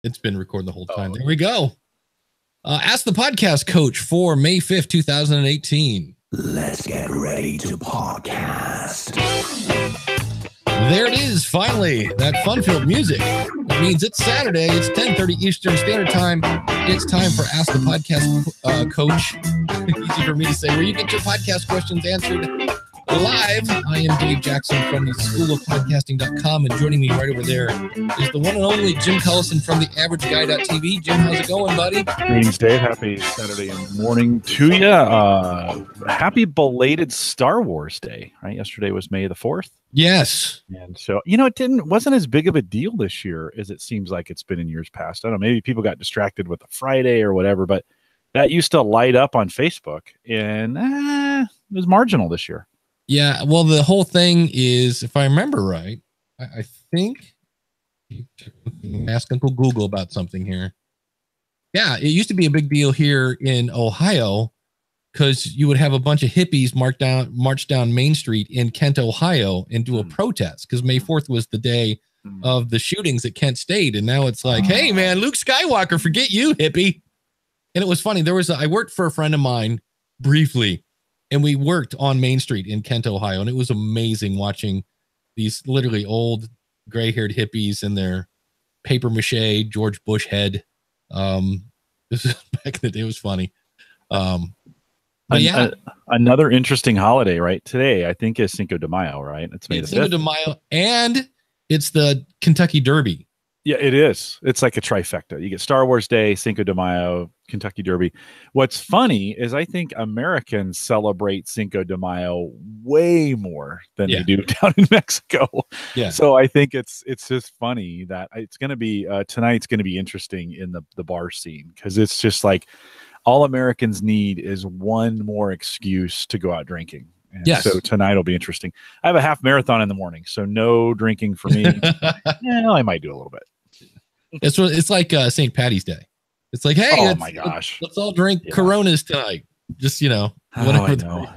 It's been recording the whole time. There we go. Ask the podcast coach for May 5th, 2018. Let's get ready to podcast. There it is, finally, that fun-filled music. That means it's Saturday, it's 10:30 Eastern Standard Time. It's time for Ask the Podcast Coach. Easy for me to say, where you get your podcast questions answered live. I am Dave Jackson from the schoolofpodcasting.com, and joining me right over there is the one and only Jim Collison from the averageguy.tv. Jim, how's it going, buddy? Greetings, Dave. Happy Saturday morning to you. Happy belated Star Wars Day, right? Yesterday was May the 4th. Yes. And so, it wasn't as big of a deal this year as it seems like it's been in years past. I don't know, maybe people got distracted with the Friday or whatever, but that used to light up on Facebook, and it was marginal this year. Yeah, well, the whole thing is, if I remember right, I think, ask Uncle Google about something here. Yeah, it used to be a big deal here in Ohio because you would have a bunch of hippies march down Main Street in Kent, Ohio, and do a protest because May 4th was the day of the shootings at Kent State. And now it's like, hey, man, Luke Skywalker, forget you, hippie. And it was funny. I worked for a friend of mine briefly, and we worked on Main Street in Kent, Ohio. And it was amazing watching these literally old gray-haired hippies in their paper mache George Bush head. This is back in the day. It was funny. But yeah, another interesting holiday, right? Today, I think, is Cinco de Mayo, right? It's May the 5th. Cinco de Mayo, and it's the Kentucky Derby. Yeah, it is. It's like a trifecta. You get Star Wars Day, Cinco de Mayo, Kentucky Derby. What's funny is I think Americans celebrate Cinco de Mayo way more than they do down in Mexico. Yeah. So I think it's just funny that it's going to be tonight's going to be interesting in the bar scene, because it's just like all Americans need is one more excuse to go out drinking. And so tonight will be interesting. I have a half marathon in the morning, so no drinking for me. Yeah, I might do a little bit. It's like St. Patty's Day. It's like, hey, oh my gosh, let's all drink Coronas tonight. Just whatever. I know.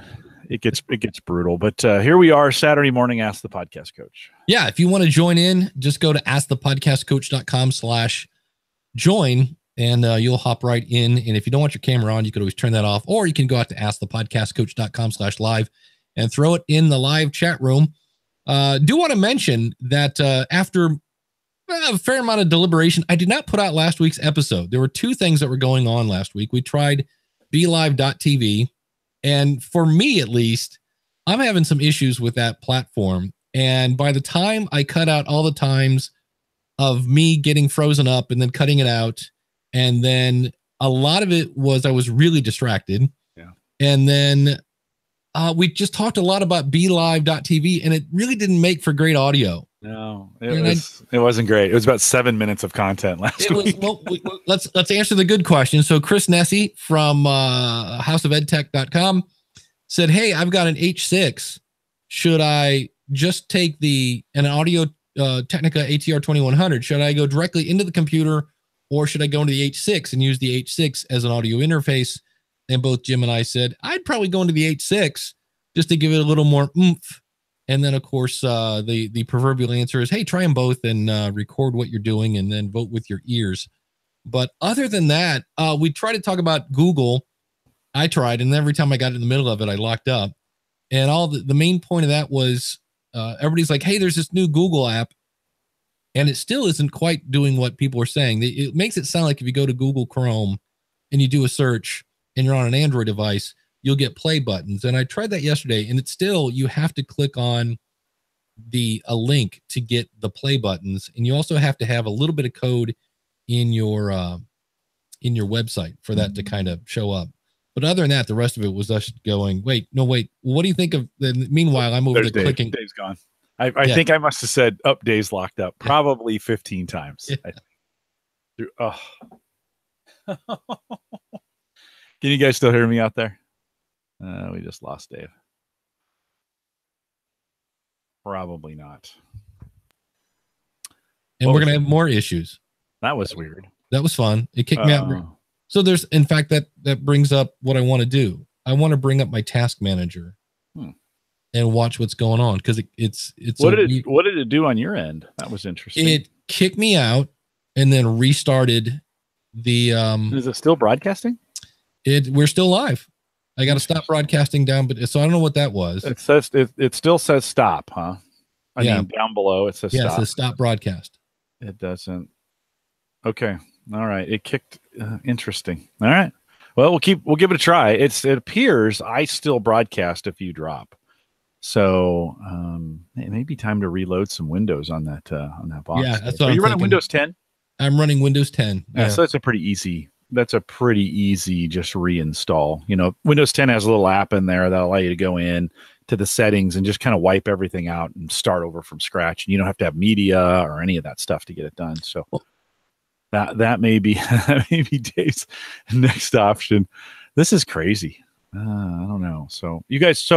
It gets brutal, but here we are, Saturday morning. Ask the Podcast Coach. Yeah, if you want to join in, just go to askthepodcastcoach.com/join. And you'll hop right in. And if you don't want your camera on, you could always turn that off, or you can go out to askthepodcastcoach.com/live and throw it in the live chat room. Do want to mention that after a fair amount of deliberation, I did not put out last week's episode. There were two things that were going on last week. We tried BeLive.tv, and for me, at least, I'm having some issues with that platform. And by the time I cut out all the times of me getting frozen up and then cutting it out, and then a lot of it was I was really distracted. Yeah. And then we just talked a lot about BeLive.tv, and it really didn't make for great audio. No, it wasn't great. It was about 7 minutes of content last week. Let's answer the good question. So Chris Nessie from houseofedtech.com said, hey, I've got an H6. Should I just take an Audio Technica ATR 2100? Should I go directly into the computer, or should I go into the H6 and use the H6 as an audio interface? And both Jim and I said, I'd probably go into the H6 just to give it a little more oomph. And then, of course, the proverbial answer is, hey, try them both and record what you're doing and then vote with your ears. But other than that, we tried to talk about Google. I tried, and every time I got in the middle of it, I locked up. And the main point of that was everybody's like, hey, there's this new Google app. And it still isn't quite doing what people are saying. It makes it sound like if you go to Google Chrome and you do a search and you're on an Android device, you'll get play buttons. And I tried that yesterday, and it's still, you have to click on a link to get the play buttons. And you also have to have a little bit of code in your website for that to kind of show up. But other than that, the rest of it was us going, wait. What do you think of meanwhile, I'm over the clicking. Dave's gone. I think I must have said days locked up probably 15 times. Yeah. Can you guys still hear me out there? We just lost Dave. Probably not. And we're going to have more issues. That was weird. That was fun. It kicked me out. So in fact, that brings up what I want to do. I want to bring up my task manager. And watch what's going on, because it's what did it do on your end? That was interesting. It kicked me out, and then restarted the Is it still broadcasting? we're still live. I got to stop broadcasting down, but so I don't know what that was. It says it still says stop, huh? I Yeah. mean, down below it says Yeah, it stop. says stop broadcast. It doesn't. Okay. All right. It kicked. Interesting. All right. Well, we'll give it a try. It appears I still broadcast if you drop. So it may be time to reload some Windows on that box. Yeah, that's Are what you I'm running thinking. Windows 10? I'm running Windows 10. Yeah. So that's a pretty easy just reinstall. You know, Windows 10 has a little app in there that'll allow you to go in to the settings and just kind of wipe everything out and start over from scratch. And you don't have to have media or any of that stuff to get it done. So that may be Dave's next option. This is crazy. I don't know. So you guys,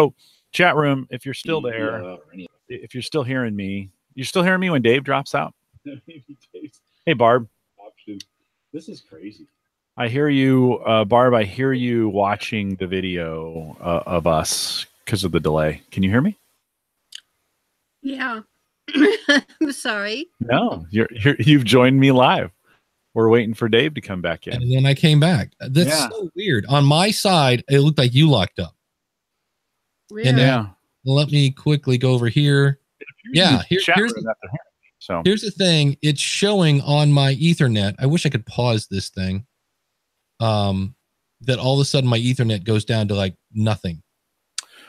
chat room, if you're still there, if you're still hearing me, you're still hearing me when Dave drops out. Hey, Barb. This is crazy. I hear you, Barb. I hear you watching the video of us because of the delay. Can you hear me? Yeah. I'm sorry. No, you've joined me live. We're waiting for Dave to come back in. And then I came back. That's so weird. On my side, it looked like you locked up. Really? And let me quickly go over here. Yeah, here's the thing. It's showing on my Ethernet. I wish I could pause this thing. That all of a sudden my Ethernet goes down to like nothing.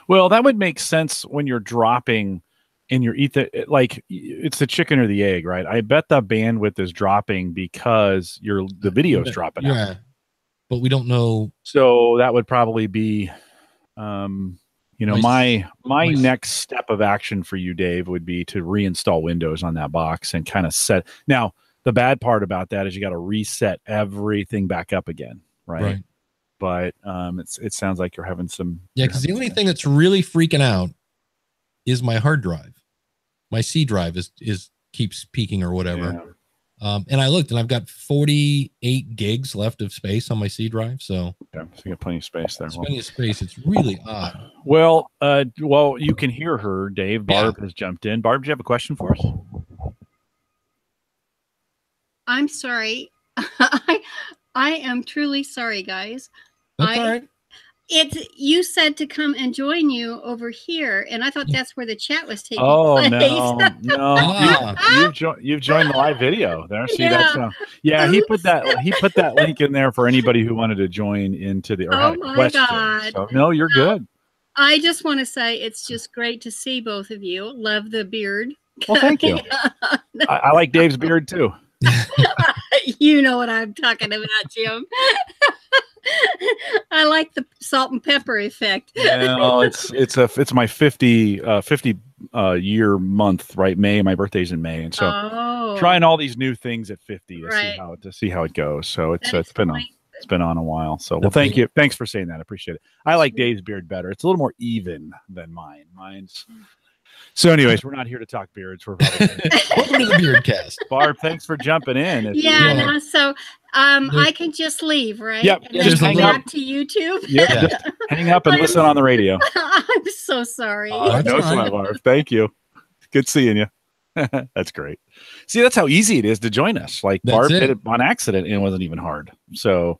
Well, that would make sense when you're dropping in your ether, like it's the chicken or the egg, right? I bet the bandwidth is dropping because the video is dropping out. But we don't know. So that would probably be, my next step of action for you, Dave, would be to reinstall Windows on that box and kind of set. Now, the bad part about that is you got to reset everything back up again, right? But it sounds like you're having some. Yeah, because the only thing that's really freaking out is my hard drive. My C drive keeps peaking or whatever. Yeah. And I looked, and I've got 48 gigs left of space on my C drive. So you got plenty of space there. Plenty of space. It's really odd. Well, you can hear her, Dave. Barb has jumped in. Barb, do you have a question for us? I'm sorry. I am truly sorry, guys. That's all right. You said to come and join you over here, and I thought that's where the chat was taking place. No. You've joined the live video there. See, that's he put that link in there for anybody who wanted to join into the question. God. So, no, you're good. I just want to say it's just great to see both of you. Love the beard. Well, thank you. I like Dave's beard too. You know what I'm talking about, Jim. I like the salt and pepper effect. No, it's my 50 year month, right? May, my birthday's in May, and so trying all these new things at 50 to see how it goes. So it's been on a while. So thank you. Thanks for saying that. I appreciate it. I like Dave's beard better. It's a little more even than mine. So anyways, we're not here to talk beards. We're welcome to the Beardcast. Barb, thanks for jumping in. So I can just leave, right? Yep. And then come back to YouTube. Yep. Just hang up and listen on the radio. I'm so sorry. No sweat, Barb. Thank you. Good seeing you. That's great. See, that's how easy it is to join us. Like Barb did it on accident and it wasn't even hard. So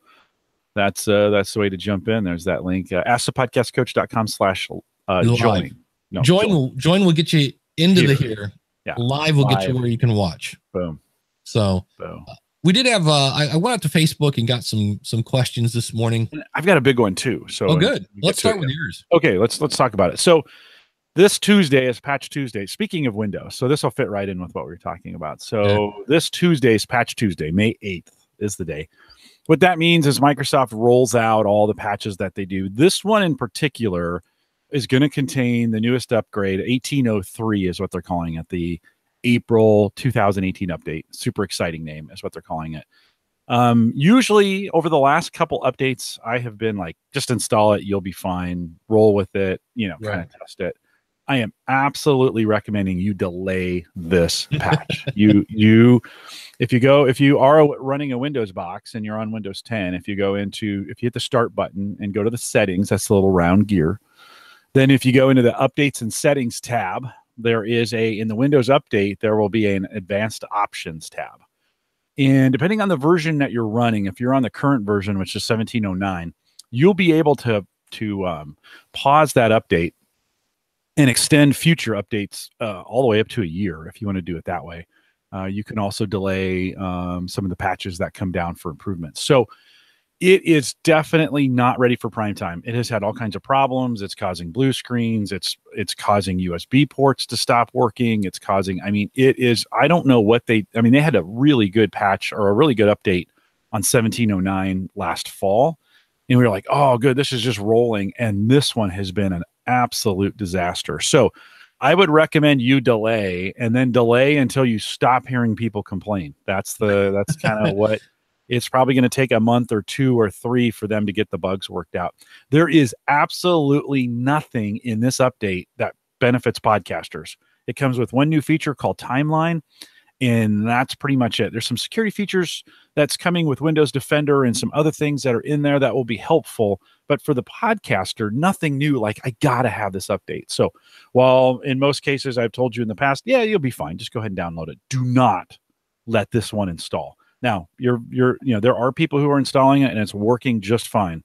that's the way to jump in. There's that link. AskThePodcastCoach.com/join. No, join will get you into the here. Yeah. Live will get you where you can watch. Boom. So we did have I went out to Facebook and got some questions this morning. I've got a big one too. So good. Let's start with yours. Okay, let's talk about it. So this Tuesday is Patch Tuesday. Speaking of Windows, so this will fit right in with what we were talking about. So this Tuesday is Patch Tuesday. May 8th is the day. What that means is Microsoft rolls out all the patches that they do. This one in particular is going to contain the newest upgrade. 1803 is what they're calling it. The April 2018 update. Super exciting name is what they're calling it. Usually over the last couple updates, I have been like, just install it. You'll be fine. Roll with it, kind of test it. I am absolutely recommending you delay this patch. If you are running a Windows box and you're on Windows 10, if you hit the start button and go to the settings, that's the little round gear. Then if you go into the updates and settings tab, there is in the Windows update, there will be an advanced options tab. And depending on the version that you're running, if you're on the current version, which is 1709, you'll be able to pause that update and extend future updates all the way up to a year if you want to do it that way. You can also delay some of the patches that come down for improvements. So it is definitely not ready for prime time. It has had all kinds of problems. It's causing blue screens. It's causing USB ports to stop working. It's causing, it is, I don't know what they had a really good patch or a really good update on 1709 last fall. And we were like, oh, good, this is just rolling. And this one has been an absolute disaster. So I would recommend you delay until you stop hearing people complain. That's kind of what it's probably going to take, a month or 2 or 3 for them to get the bugs worked out. There is absolutely nothing in this update that benefits podcasters. It comes with one new feature called Timeline, and that's pretty much it. There's some security features that's coming with Windows Defender and some other things that are in there that will be helpful. But for the podcaster, nothing new. Like, I got to have this update. So while in most cases I've told you in the past, yeah, you'll be fine, just go ahead and download it. Do not let this one install. Now, there are people who are installing it and it's working just fine.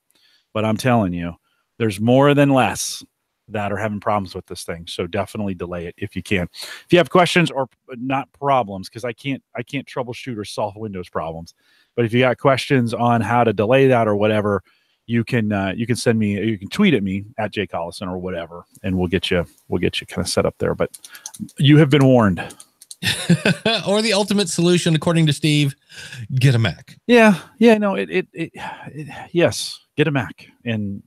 But I'm telling you, there's more than less that are having problems with this thing. So definitely delay it if you can. If you have questions, or not problems, because I can't troubleshoot or solve Windows problems. But if you got questions on how to delay that or whatever, you can send me, you can tweet at me at Jay Collison or whatever, and we'll get you kind of set up there. But you have been warned. Or the ultimate solution, according to Steve, get a Mac. Yeah. No, yes, get a Mac, and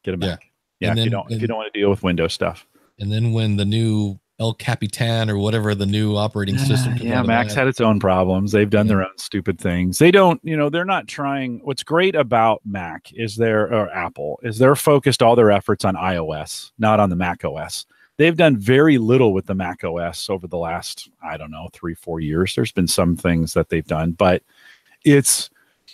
get a Mac. Yeah, if you don't want to deal with Windows stuff. And then when the new El Capitan or whatever the new operating system. Mac's had its own problems. They've done their own stupid things. They don't, they're not trying. What's great about Mac or Apple is they're focused all their efforts on iOS, not on the Mac OS. They've done very little with the Mac OS over the last, 3-4 years. There's been some things that they've done, but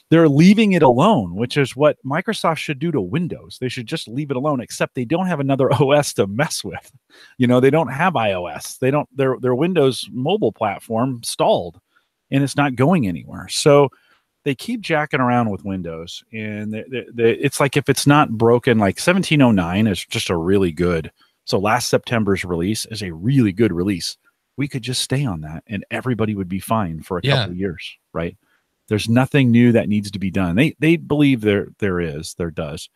they're leaving it alone, which is what Microsoft should do to Windows. They should just leave it alone, except they don't have another OS to mess with. They don't have iOS. Their Windows mobile platform stalled and it's not going anywhere. So they keep jacking around with Windows, and it's like, if it's not broken, like 1709 is just a really good. So last September's release is a really good release. We could just stay on that and everybody would be fine for a couple of years, right? There's nothing new that needs to be done. They believe there does.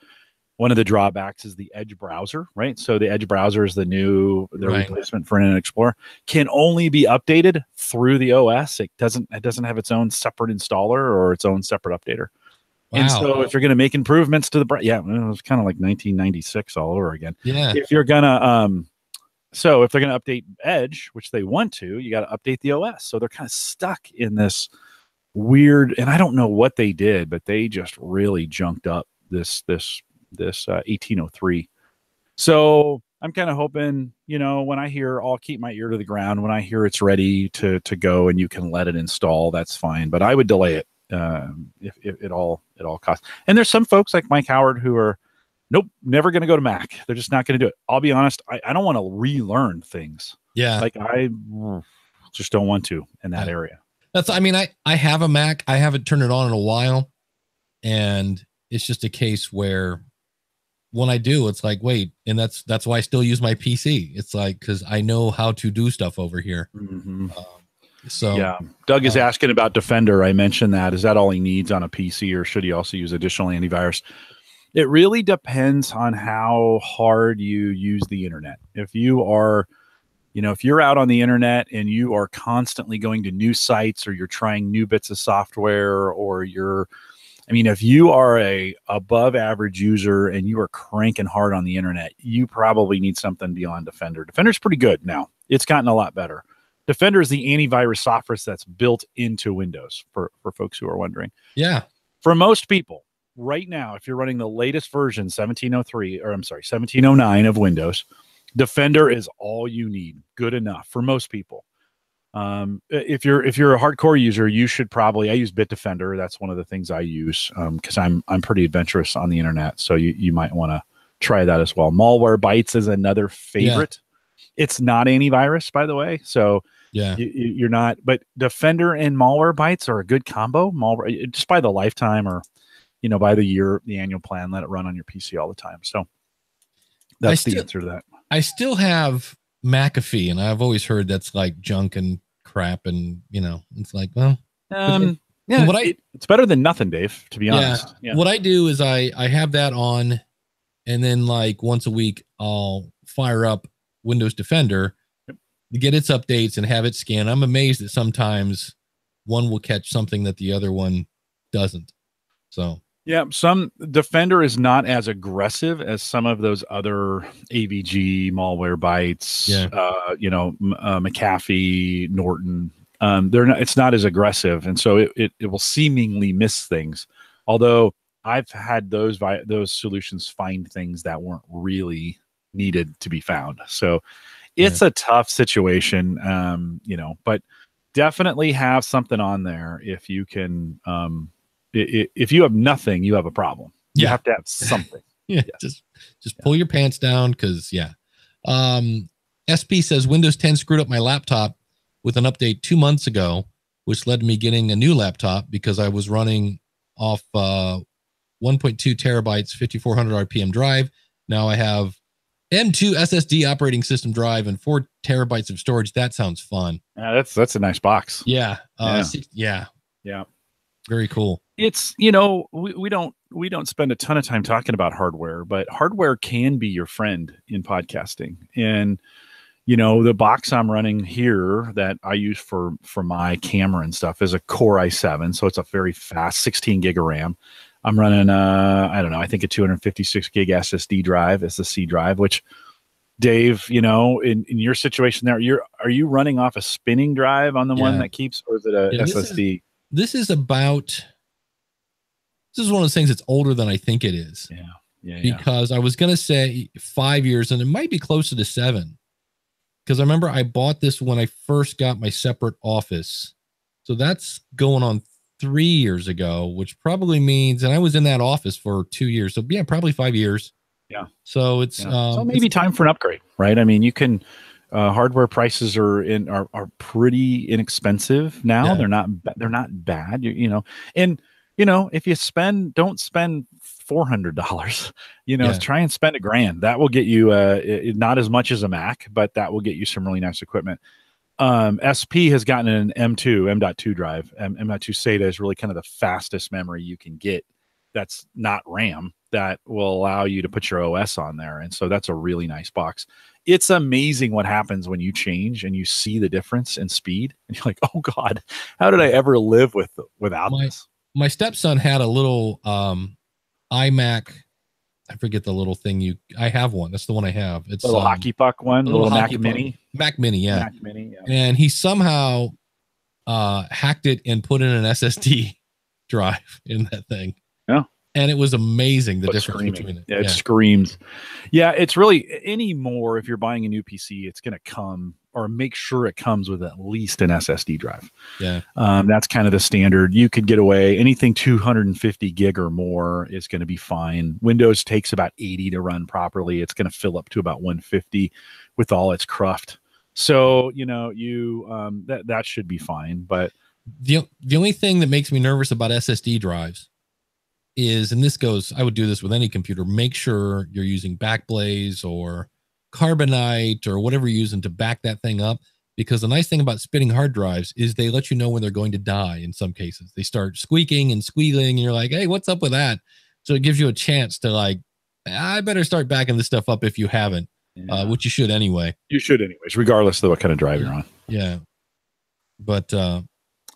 One of the drawbacks is the Edge browser, right? So the Edge browser is the replacement for Internet Explorer. Can only be updated through the OS. It doesn't have its own separate installer or its own separate updater. Wow. And so if you're going to make improvements to it was kind of like 1996 all over again. Yeah. If you're going to so if they're going to update Edge, which they want to, you got to update the OS. So they're kind of stuck in this weird, and I don't know what they did, but they just really junked up this 1803. So I'm kind of hoping, when I hear, I'll keep my ear to the ground. When I hear it's ready to go and you can let it install, that's fine. But I would delay it if it all costs. And there's some folks like Mike Howard who are, nope, never going to go to Mac. They're just not going to do it. I'll be honest, I don't want to relearn things. Yeah. Like, I just don't want to in that area. I have a Mac. I haven't turned it on in a while. And it's just a case where when I do, it's like, wait, and that's why I still use my PC. It's like, because I know how to do stuff over here. Mm-hmm. Doug is asking about Defender. I mentioned that. Is that all he needs on a PC, or should he also use additional antivirus? It really depends on how hard you use the internet. If you are, if you're out on the internet and you are constantly going to new sites, or you're trying new bits of software, or if you are a above average user and you are cranking hard on the internet, you probably need something beyond Defender. Defender's pretty good now. It's gotten a lot better. Defender is the antivirus software that's built into Windows, for folks who are wondering. Yeah. For most people right now, if you're running the latest version, 1709 of Windows, Defender is all you need. Good enough for most people. If you're a hardcore user, you should probably, I use Bitdefender. That's one of the things I use because I'm pretty adventurous on the internet. So you might want to try that as well. Malwarebytes is another favorite. Yeah. It's not antivirus, by the way. So Yeah. You're not. But Defender and Malwarebytes are a good combo. Malware, just buy the lifetime or buy the year, the annual plan. Let it run on your PC all the time. So that's the answer to that. I still have McAfee, and I've always heard that's like junk and crap, and it's like, well, it's better than nothing, Dave, to be honest. Yeah. What I do is I have that on, and then like once a week I'll fire up Windows Defender to get its updates and have it scan. I'm amazed that sometimes one will catch something that the other one doesn't. So yeah, some Defender is not as aggressive as some of those other AVG, Malwarebytes, McAfee, Norton. It's not as aggressive, and so it will seemingly miss things. Although I've had those solutions find things that weren't really needed to be found. So it's a tough situation, but definitely have something on there if you can. If you have nothing, you have a problem. You have to have something. Just pull your pants down, because SP says Windows 10 screwed up my laptop with an update 2 months ago, which led to me getting a new laptop because I was running off 1.2 terabytes, 5400 RPM drive. Now I have M2 SSD operating system drive and 4 terabytes of storage. That sounds fun. That's a nice box. Yeah. Yeah. Very cool. It's, we don't spend a ton of time talking about hardware, but hardware can be your friend in podcasting. And, the box I'm running here that I use for my camera and stuff is a Core i7. So it's a very fast 16 gig of RAM. I'm running, I think a 256 gig SSD drive, SSD drive, which Dave, in your situation there, are you running off a spinning drive on the one that keeps, or is it a SSD? This is one of those things that's older than I think it is. Because I was going to say 5 years, and it might be closer to 7. Because I remember I bought this when I first got my separate office. So that's going on 3 years ago, which probably means, and I was in that office for 2 years. So yeah, probably 5 years. Yeah. So it's, so maybe time for an upgrade, right? I mean, you can, hardware prices are pretty inexpensive now. Yeah. They're not bad, and if you don't spend $400, try and spend $1,000. That will get you not as much as a Mac, but that will get you some really nice equipment. SP has gotten an M.2 drive. M.2 SATA is really kind of the fastest memory you can get. That's not RAM, that will allow you to put your OS on there. And so that's a really nice box. It's amazing what happens when you change and you see the difference in speed. And you're like, oh God, how did I ever live without this? My stepson had a little iMac. I forget the little thing I have one. That's the one I have. It's a little hockey puck one, a little Mac Mini. Mac Mini, yeah. Mac Mini, yeah. And he somehow hacked it and put in an SSD drive in that thing. Yeah. And it was amazing, the difference between it. Yeah, it screams. Yeah, it's really, anymore, if you're buying a new PC, it's going to come, or make sure it comes with at least an SSD drive. Yeah. That's kind of the standard. You could get away. Anything 250 gig or more is going to be fine. Windows takes about 80 to run properly. It's going to fill up to about 150 with all its cruft. So, that should be fine. But the only thing that makes me nervous about SSD drives is, and I would do this with any computer, make sure you're using Backblaze or Carbonite or whatever you're using to back that thing up. Because the nice thing about spinning hard drives is they let you know when they're going to die. In some cases, they start squeaking and squealing, and you're like, hey, what's up with that? So it gives you a chance to I better start backing this stuff up if you haven't, which you should anyway. You should anyways, regardless of what kind of drive you're on. Yeah. But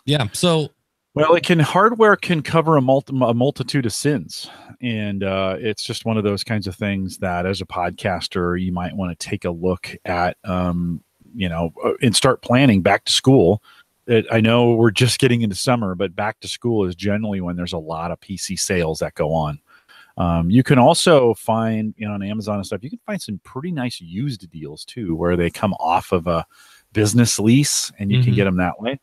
yeah, so. Well, hardware can cover a multitude of sins. And it's just one of those kinds of things that as a podcaster, you might want to take a look at, and start planning back to school. I know we're just getting into summer, but back to school is generally when there's a lot of PC sales that go on. You can also find, on Amazon and stuff, you can find some pretty nice used deals too, where they come off of a business lease and you can get them that way.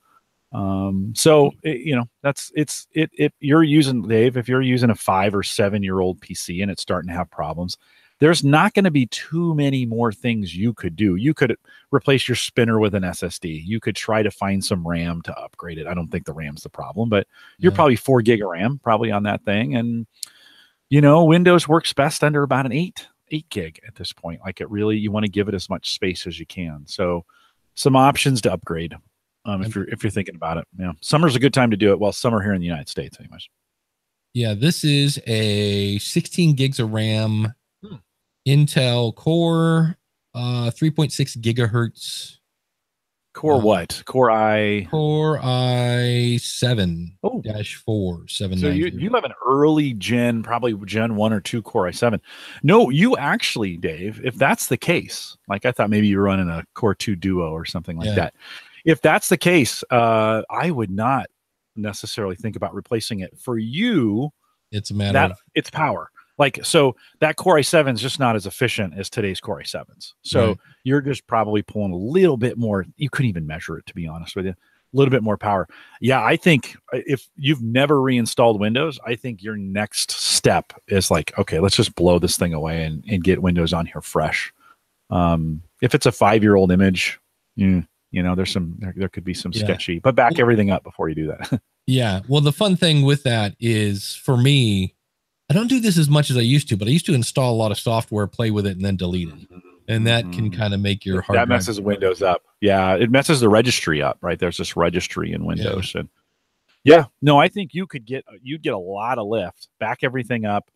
So if you're using, Dave, if you're using a 5 or 7 year old PC and it's starting to have problems, there's not going to be too many more things you could do. You could replace your spinner with an SSD. You could try to find some RAM to upgrade it. I don't think the RAM's the problem, but you're probably 4 gig of RAM probably on that thing. And, Windows works best under about an 8 gig at this point. Like you want to give it as much space as you can. So some options to upgrade. If you're thinking about it. Yeah. Summer's a good time to do it. Well, summer here in the United States anyways. Yeah, this is a 16 gigs of RAM, Intel Core, 3.6 gigahertz. Core what? Core i7. Core i7 -4 790. So you have an early gen, probably Gen 1 or 2 Core i7. No, you actually, Dave, if that's the case, like I thought maybe you were running a Core 2 Duo or something like that. If that's the case, I would not necessarily think about replacing it. For you, it's a matter of it's power. Like, so that Core i7 is just not as efficient as today's Core i7s. So you're just probably pulling a little bit more. You couldn't even measure it, to be honest with you. A little bit more power. Yeah, I think if you've never reinstalled Windows, I think your next step is like, okay, let's just blow this thing away and get Windows on here fresh. If it's a 5-year-old image, there could be some sketchy, but back everything up before you do that. Yeah. Well, the fun thing with that is, for me, I don't do this as much as I used to, but I used to install a lot of software, play with it, and then delete it. And that can kind of make your hard drive. That messes Windows up. Yeah. It messes the registry up, right? There's this registry in Windows. And I think you'd get a lot of lift, back everything up.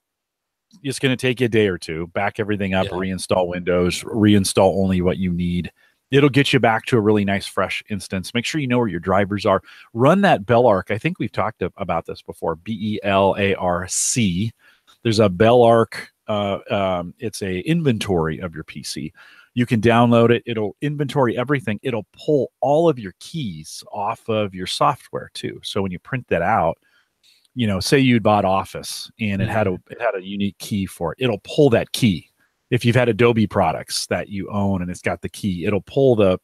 It's going to take you a day or two, back everything up, reinstall Windows, reinstall only what you need. It'll get you back to a really nice, fresh instance. Make sure you know where your drivers are. Run that Belarc. I think we've talked about this before. BELARC. There's a Belarc. It's a inventory of your PC. You can download it. It'll inventory everything. It'll pull all of your keys off of your software too. So when you print that out, say you bought Office and it had a unique key for it. It'll pull that key. If you've had Adobe products that you own and it's got the key, it'll pull the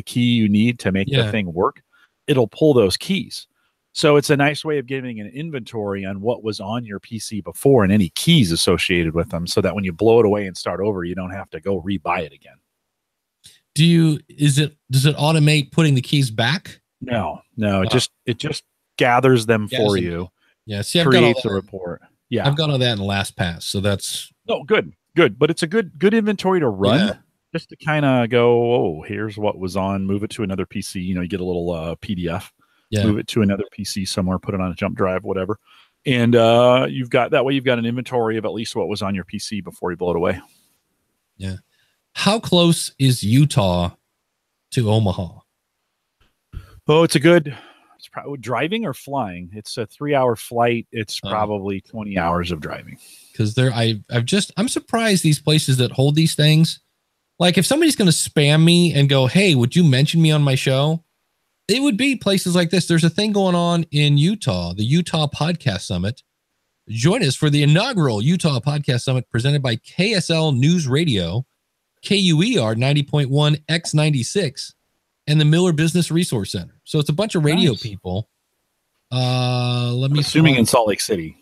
key you need to make the thing work. It'll pull those keys. So it's a nice way of giving an inventory on what was on your PC before and any keys associated with them, so that when you blow it away and start over, you don't have to go rebuy it again. Does it automate putting the keys back? No. It just gathers them for you. Yeah. See, creates a report. Yeah. I've got all that in LastPass. So that's good. But it's a good inventory to run, just to kind of go, oh, here's what was on, move it to another PC. You get a little PDF, move it to another PC somewhere, put it on a jump drive, whatever. And you've got an inventory of at least what was on your PC before you blow it away. Yeah. How close is Utah to Omaha? Oh, it's probably driving or flying. It's a 3-hour flight. It's probably 20 hours of driving. Because I'm surprised these places that hold these things, like if somebody's going to spam me and go, hey, would you mention me on my show? It would be places like this. There's a thing going on in Utah, the Utah Podcast Summit. Join us for the inaugural Utah Podcast Summit presented by KSL News Radio, KUER 90.1 X96, and the Miller Business Resource Center. So it's a bunch of radio people. Assuming in Salt Lake City.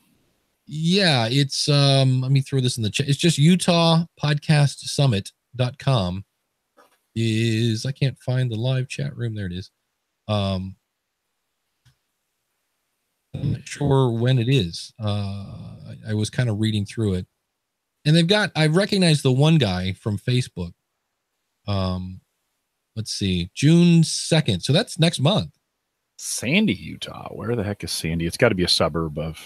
Yeah, it's let me throw this in the chat. It's just UtahPodcastSummit.com. I can't find the live chat room. There it is. I'm not sure when it is. I was kind of reading through it. And I recognize the one guy from Facebook. Let's see, June 2nd. So that's next month. Sandy, Utah. Where the heck is Sandy? It's got to be a suburb of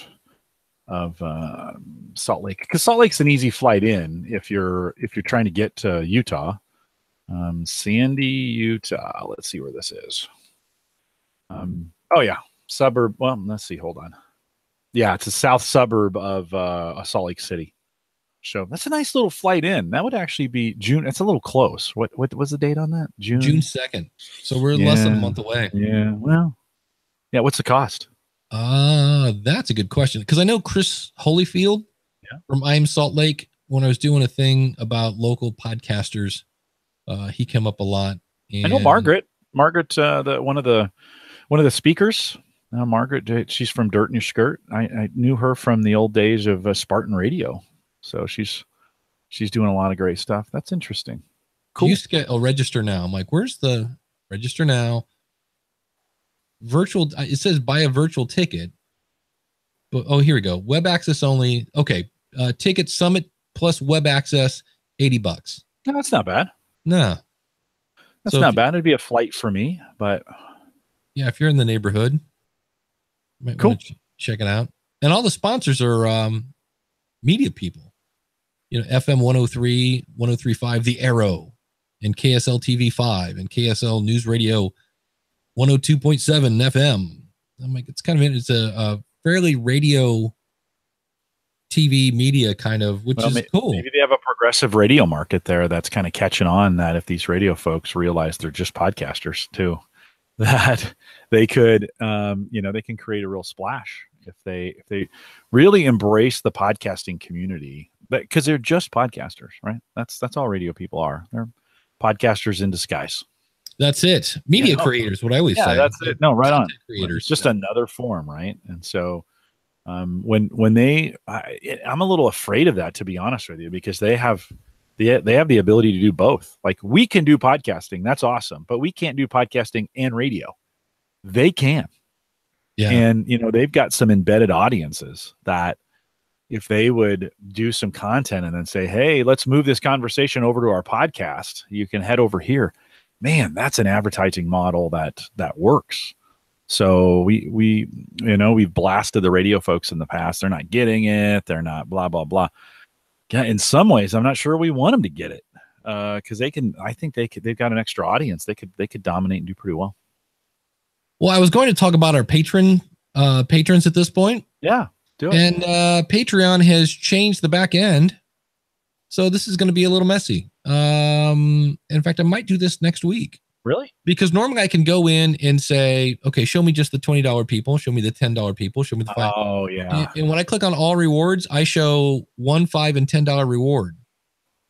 Salt Lake, because Salt Lake's an easy flight in if you're trying to get to Utah. Sandy, Utah. Let's see where this is. Suburb. Well, let's see. Hold on. Yeah, it's a south suburb of Salt Lake City. So that's a nice little flight in. That would actually be June. It's a little close. What was the date on that? June 2nd. So we're less than a month away. Yeah. Well. Yeah. What's the cost? That's a good question, because I know Chris Holyfield from I'm Salt Lake. When I was doing a thing about local podcasters, he came up a lot. And I know Margaret, one of the speakers. Margaret, she's from Dirt in Your Skirt. I knew her from the old days of Spartan Radio. So she's she's doing a lot of great stuff. That's interesting. Cool. You get register now. I'm like, where's the register now? Virtual. It says buy a virtual ticket. But, oh, here we go. Web access only. Okay. Ticket Summit plus web access, $80. No, that's not bad. No. That's not bad. It'd be a flight for me, but yeah, if you're in the neighborhood, you might want to check it out. And all the sponsors are media people. FM 103, 103.5, The Arrow, and KSL TV 5, and KSL News Radio 102.7 FM. I'm like, it's a fairly radio TV media kind of, which is cool. Maybe they have a progressive radio market there that's kind of catching on, that if these radio folks realize they're just podcasters too, that they could, they can create a real splash if they really embrace the podcasting community, because they're just podcasters, right? That's all radio people are. They're podcasters in disguise. That's it. Media creators, what I always say. That's it. No, right on. Creators. It's just another form, right? And so when I'm a little afraid of that, to be honest with you, because they have the ability to do both. Like, we can do podcasting, that's awesome, but we can't do podcasting and radio. They can. Yeah. And they've got some embedded audiences that if they would do some content and then say, hey, let's move this conversation over to our podcast, you can head over here. Man, that's an advertising model that works. So we've blasted the radio folks in the past. They're not getting it. They're not blah, blah, blah. Yeah. In some ways, I'm not sure we want them to get it. Cause they've got an extra audience. They could dominate and do pretty well. Well, I was going to talk about our patrons at this point. Yeah. Do it. And Patreon has changed the back end. So this is going to be a little messy. In fact, I might do this next week. Really? Because normally I can go in and say, okay, show me just the $20 people, show me the $10 people, show me the $5. Oh, yeah. And when I click on all rewards, I show $1, $5, and $10 reward.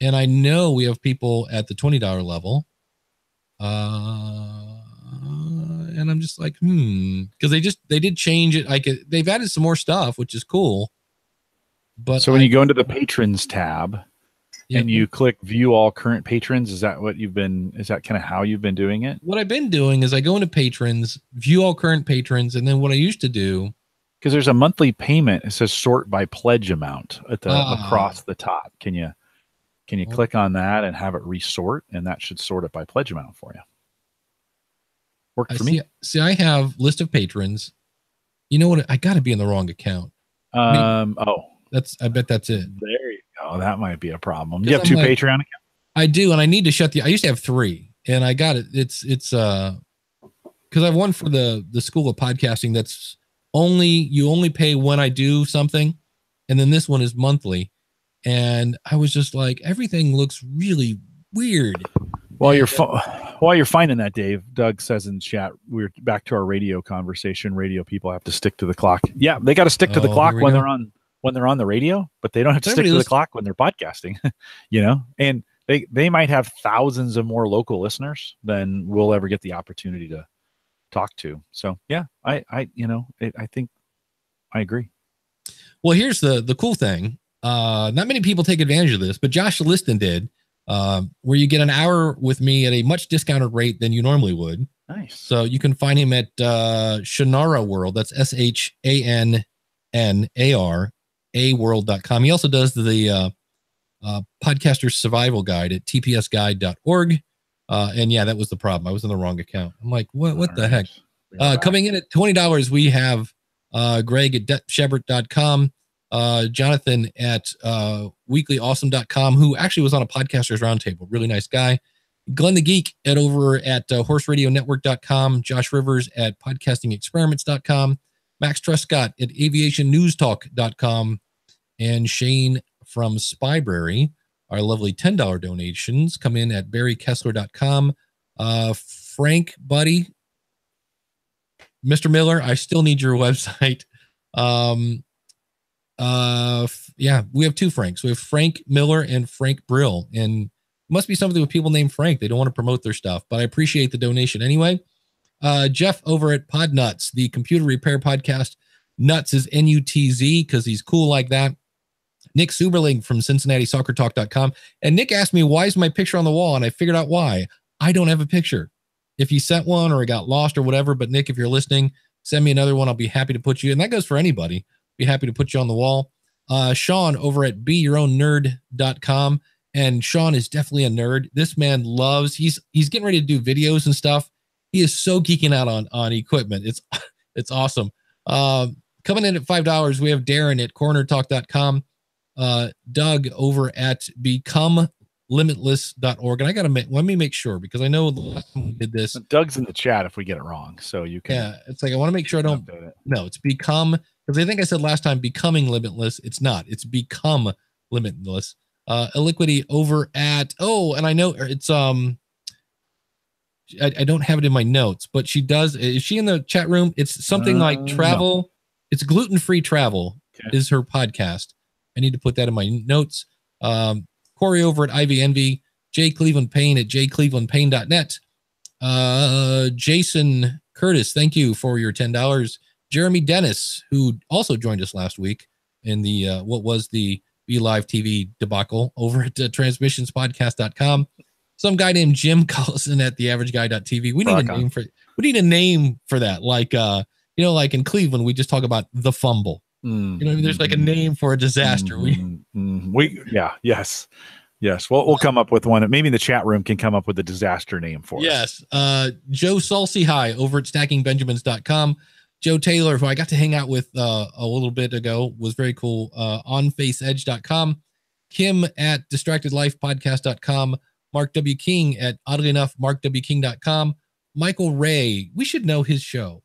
And I know we have people at the $20 level. And I'm just like, because they did change it. They've added some more stuff, which is cool. But so when you go into the patrons tab, and you click view all current patrons, is that kind of how you've been doing it? What I've been doing is I go into patrons, view all current patrons, and then what I used to do, because there's a monthly payment, it says sort by pledge amount at the across the top. Can you click on that and have it resort, and that should sort it by pledge amount for you? Worked for me. See, I have list of patrons. You know what? I got to be in the wrong account. I bet that's it. There you go. That might be a problem. You have two Patreon accounts? I do, and I need to I used to have 3, and I got it. It's because I have one for the School of Podcasting that's you only pay when I do something, and then this one is monthly. And I was just like, everything looks really weird. While you're finding that, Dave, Doug says in chat, we're back to our radio conversation. Radio people have to stick to the clock. Yeah, they got to stick to the clock when they're on the radio, but they don't have to stick to the clock when they're podcasting. And they might have thousands of more local listeners than we'll ever get the opportunity to talk to. So yeah, I think I agree. Well, here's the cool thing. Not many people take advantage of this, but Josh Liston did. Where you get an hour with me at a much discounted rate than you normally would. Nice. So you can find him at Shannara World. That's SHANNARA world.com. He also does the Podcaster Survival Guide at tpsguide.org. And yeah, that was the problem. I was in the wrong account. I'm like, what the heck? Coming in at $20, we have Greg at debshebert.com. Jonathan at weeklyawesome.com, who actually was on a Podcasters Roundtable. Really nice guy. Glenn the Geek over at horseradionetwork.com. Josh Rivers at podcastingexperiments.com. Max Truscott at aviationnewstalk.com. And Shane from Spybrary. Our lovely $10 donations come in at barrykessler.com. Frank, buddy, Mr. Miller, I still need your website. Yeah, we have 2 Franks. We have Frank Miller and Frank Brill, and it must be something with people named Frank. They don't want to promote their stuff, but I appreciate the donation anyway. Jeff over at Podnuts, the computer repair podcast. Nuts is NUTZ because he's cool like that. Nick Suberling from CincinnatiSoccerTalk.com. And Nick asked me, why is my picture on the wall? And I figured out why. I don't have a picture. If you sent one or it got lost or whatever, but Nick, if you're listening, send me another one. I'll be happy to put you. And that goes for anybody. Be happy to put you on the wall. Sean over at BeYourOwnNerd.com. And Sean is definitely a nerd. This man loves, he's getting ready to do videos and stuff. He is so geeking out on equipment. It's awesome. Coming in at $5, we have Darren at CornerTalk.com. Doug over at BecomeLimitless.org. And I got to let me make sure, because I know the last time we did this. Doug's in the chat if we get it wrong. So you can. Yeah, it's like I want to make sure I don't. No, it's Become, because I think I said last time Becoming Limitless. It's not. It's Become Limitless. Illiquity over at, and I know it's I don't have it in my notes, but she does. Is she in the chat room? It's something like travel. No. It's gluten-free travel is her podcast. I need to put that in my notes. Corey over at Ivy Envy, Jay Cleveland Payne at jclevelandpayne.net. Jason Curtis, thank you for your $10. Jeremy Dennis, who also joined us last week in the what was the Be Live TV debacle over at transmissionspodcast.com. Some guy named Jim Collison at theaverageguy.tv. We need a name for that. Like like in Cleveland, we just talk about the fumble. There's like a name for a disaster. Yes. We'll come up with one. Maybe the chat room can come up with a disaster name for us. Yes. Joe Salsi High over at stackingbenjamins.com. Joe Taylor, who I got to hang out with a little bit ago, was very cool. OnFaceEdge.com. Kim at DistractedLifePodcast.com. Mark W. King at, oddly enough, MarkWKing.com. Michael Ray, we should know his show.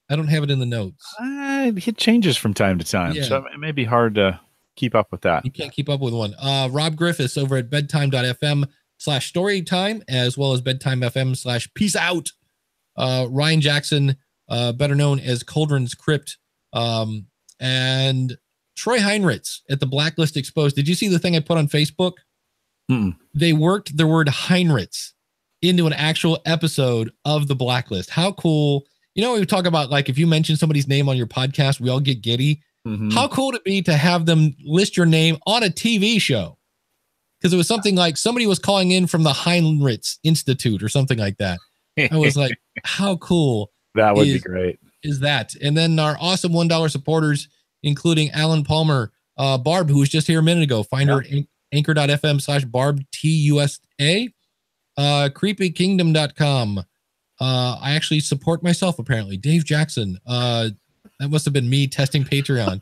I don't have it in the notes. It changes from time to time, so it may be hard to keep up with that. You can't keep up with one. Rob Griffiths over at bedtime.fm/storytime, as well as bedtimefm/peace out. Ryan Jackson, better known as Cauldron's Crypt, and Troy Heinrichs at the Blacklist Exposed. Did you see the thing I put on Facebook? They worked the word Heinrichs into an actual episode of the Blacklist. How cool. We talk about, like, if you mention somebody's name on your podcast, we all get giddy. How cool would it be to have them list your name on a TV show? Because it was something like somebody was calling in from the Heinrichs Institute or something like that. I was like, how cool. That would be great. Is that? And then our awesome $1 supporters, including Alan Palmer, Barb, who was just here a minute ago. Find her at anchor.fm/BarbTUSA, creepykingdom.com. I actually support myself, apparently. Dave Jackson. That must have been me testing Patreon.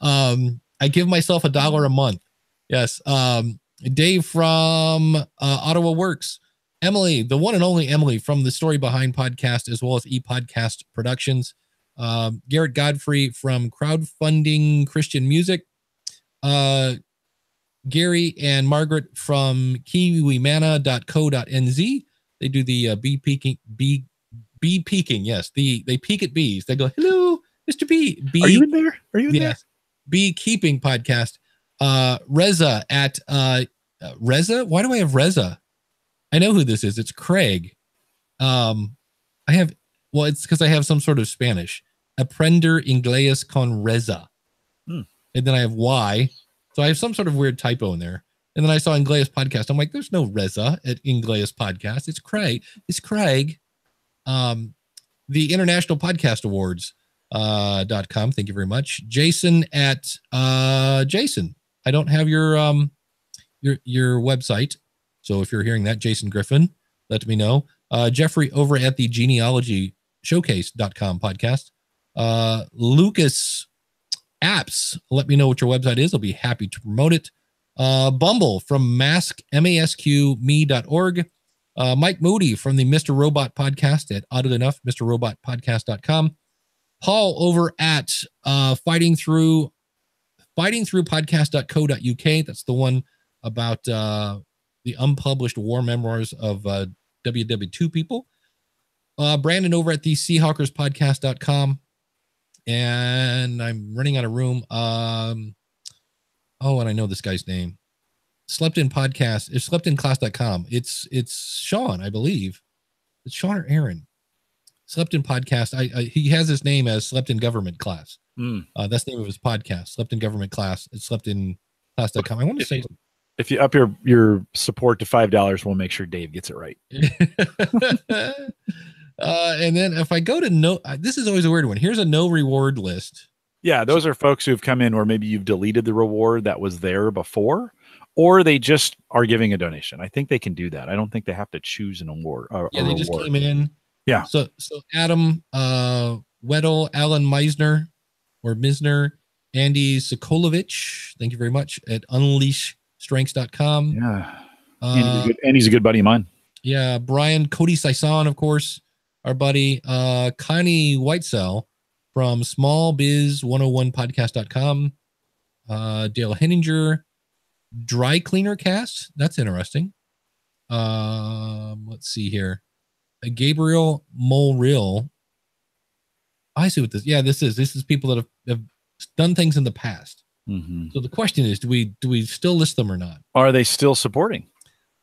I give myself $1 a month. Yes. Dave from Ottawa Works. Emily, the one and only Emily from the Story Behind podcast, as well as ePodcast Productions. Garrett Godfrey from Crowdfunding Christian Music. Gary and Margaret from kiwimana.co.nz. They do the bee peeking. Yes, they peek at bees. They go, hello, Mr. B. Are you in there? There? Beekeeping podcast. Reza at Reza. Why do I have Reza? I know who this is. It's Craig. It's because I have some sort of Spanish. Aprender inglés con Reza. And then I have Y. So I have some sort of weird typo in there. And then I saw Ingleus Podcast. I'm like, there's no Reza at Ingleus Podcast. It's Craig. The International Podcast Awards .com. Thank you very much. Jason at Jason. I don't have your website. So if you're hearing that, Jason Griffin, let me know. Jeffrey over at the Genealogy Showcase.com podcast. Lucas Apps, let me know what your website is. I'll be happy to promote it. Bumble from masqme.org. Mike Moody from the Mr. Robot podcast at, oddly enough, MrRobotPodcast.com. Paul over at fightingthrough.podcast.co.uk. That's the one about the unpublished war memoirs of WW2 people. Brandon over at the Seahawkerspodcast.com. And I'm running out of room. And I know this guy's name. Slept in podcast. It's sleptinclass.com. It's Sean, I believe. It's Sean or Aaron. Slept in podcast. He has his name as Slept in Government Class. That's the name of his podcast. Slept in Government Class. It's Slept in Class.com. I want to say If you up your support to $5, we'll make sure Dave gets it right. and then if I go to this is always a weird one. Here's a no reward list. Yeah, those are folks who've come in where maybe you've deleted the reward that was there before, or they just are giving a donation. I think they can do that. I don't think they have to choose an award. Yeah, they just came in. Yeah. So Adam Weddle, Alan Meisner or Misner, Andy Sokolovich, thank you very much, at unleashstrengths.com. Yeah. And he's a good buddy of mine. Yeah, Brian, Cody Sison, of course, our buddy, Connie Whitesell from smallbiz101podcast.com, Dale Henninger, Dry Cleaner Cast. That's interesting. Let's see here. Gabriel Molreal. I see what this. Yeah, this is people that have done things in the past. Mm-hmm. So the question is, do we still list them or not? Are they still supporting?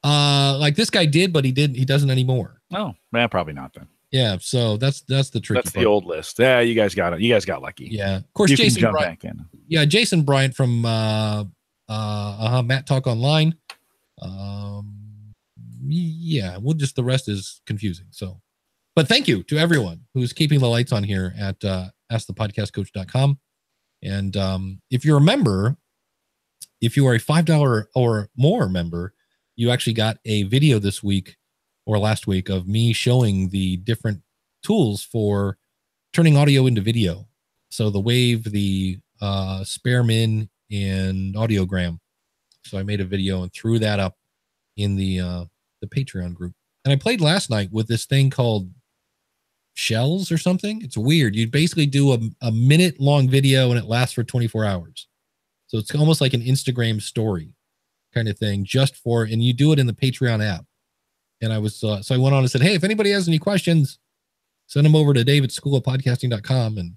Like this guy did, but he doesn't anymore. Oh, man, probably not then. Yeah, so that's the tricky That's part. the old list. Yeah, you guys got it. You guys got lucky. Yeah, of course. You Jason can jump Bryant. back in. Yeah, Jason Bryant from Matt Talk Online. Yeah, the rest is confusing. So, but thank you to everyone who's keeping the lights on here at askthepodcastcoach.com. And if you're a member, if you are a $5 or more member, you actually got a video this week or last week of me showing the different tools for turning audio into video. So the Wave, the Sparemin, and Audiogram. So I made a video and threw that up in the Patreon group. And I played last night with this thing called Shells or something. It's weird. You basically do a minute long video and it lasts for 24 hours. So it's almost like an Instagram story kind of thing, and you do it in the Patreon app. And I was, so I went on and said, hey, if anybody has any questions, send them over to davidschoolofpodcasting.com. And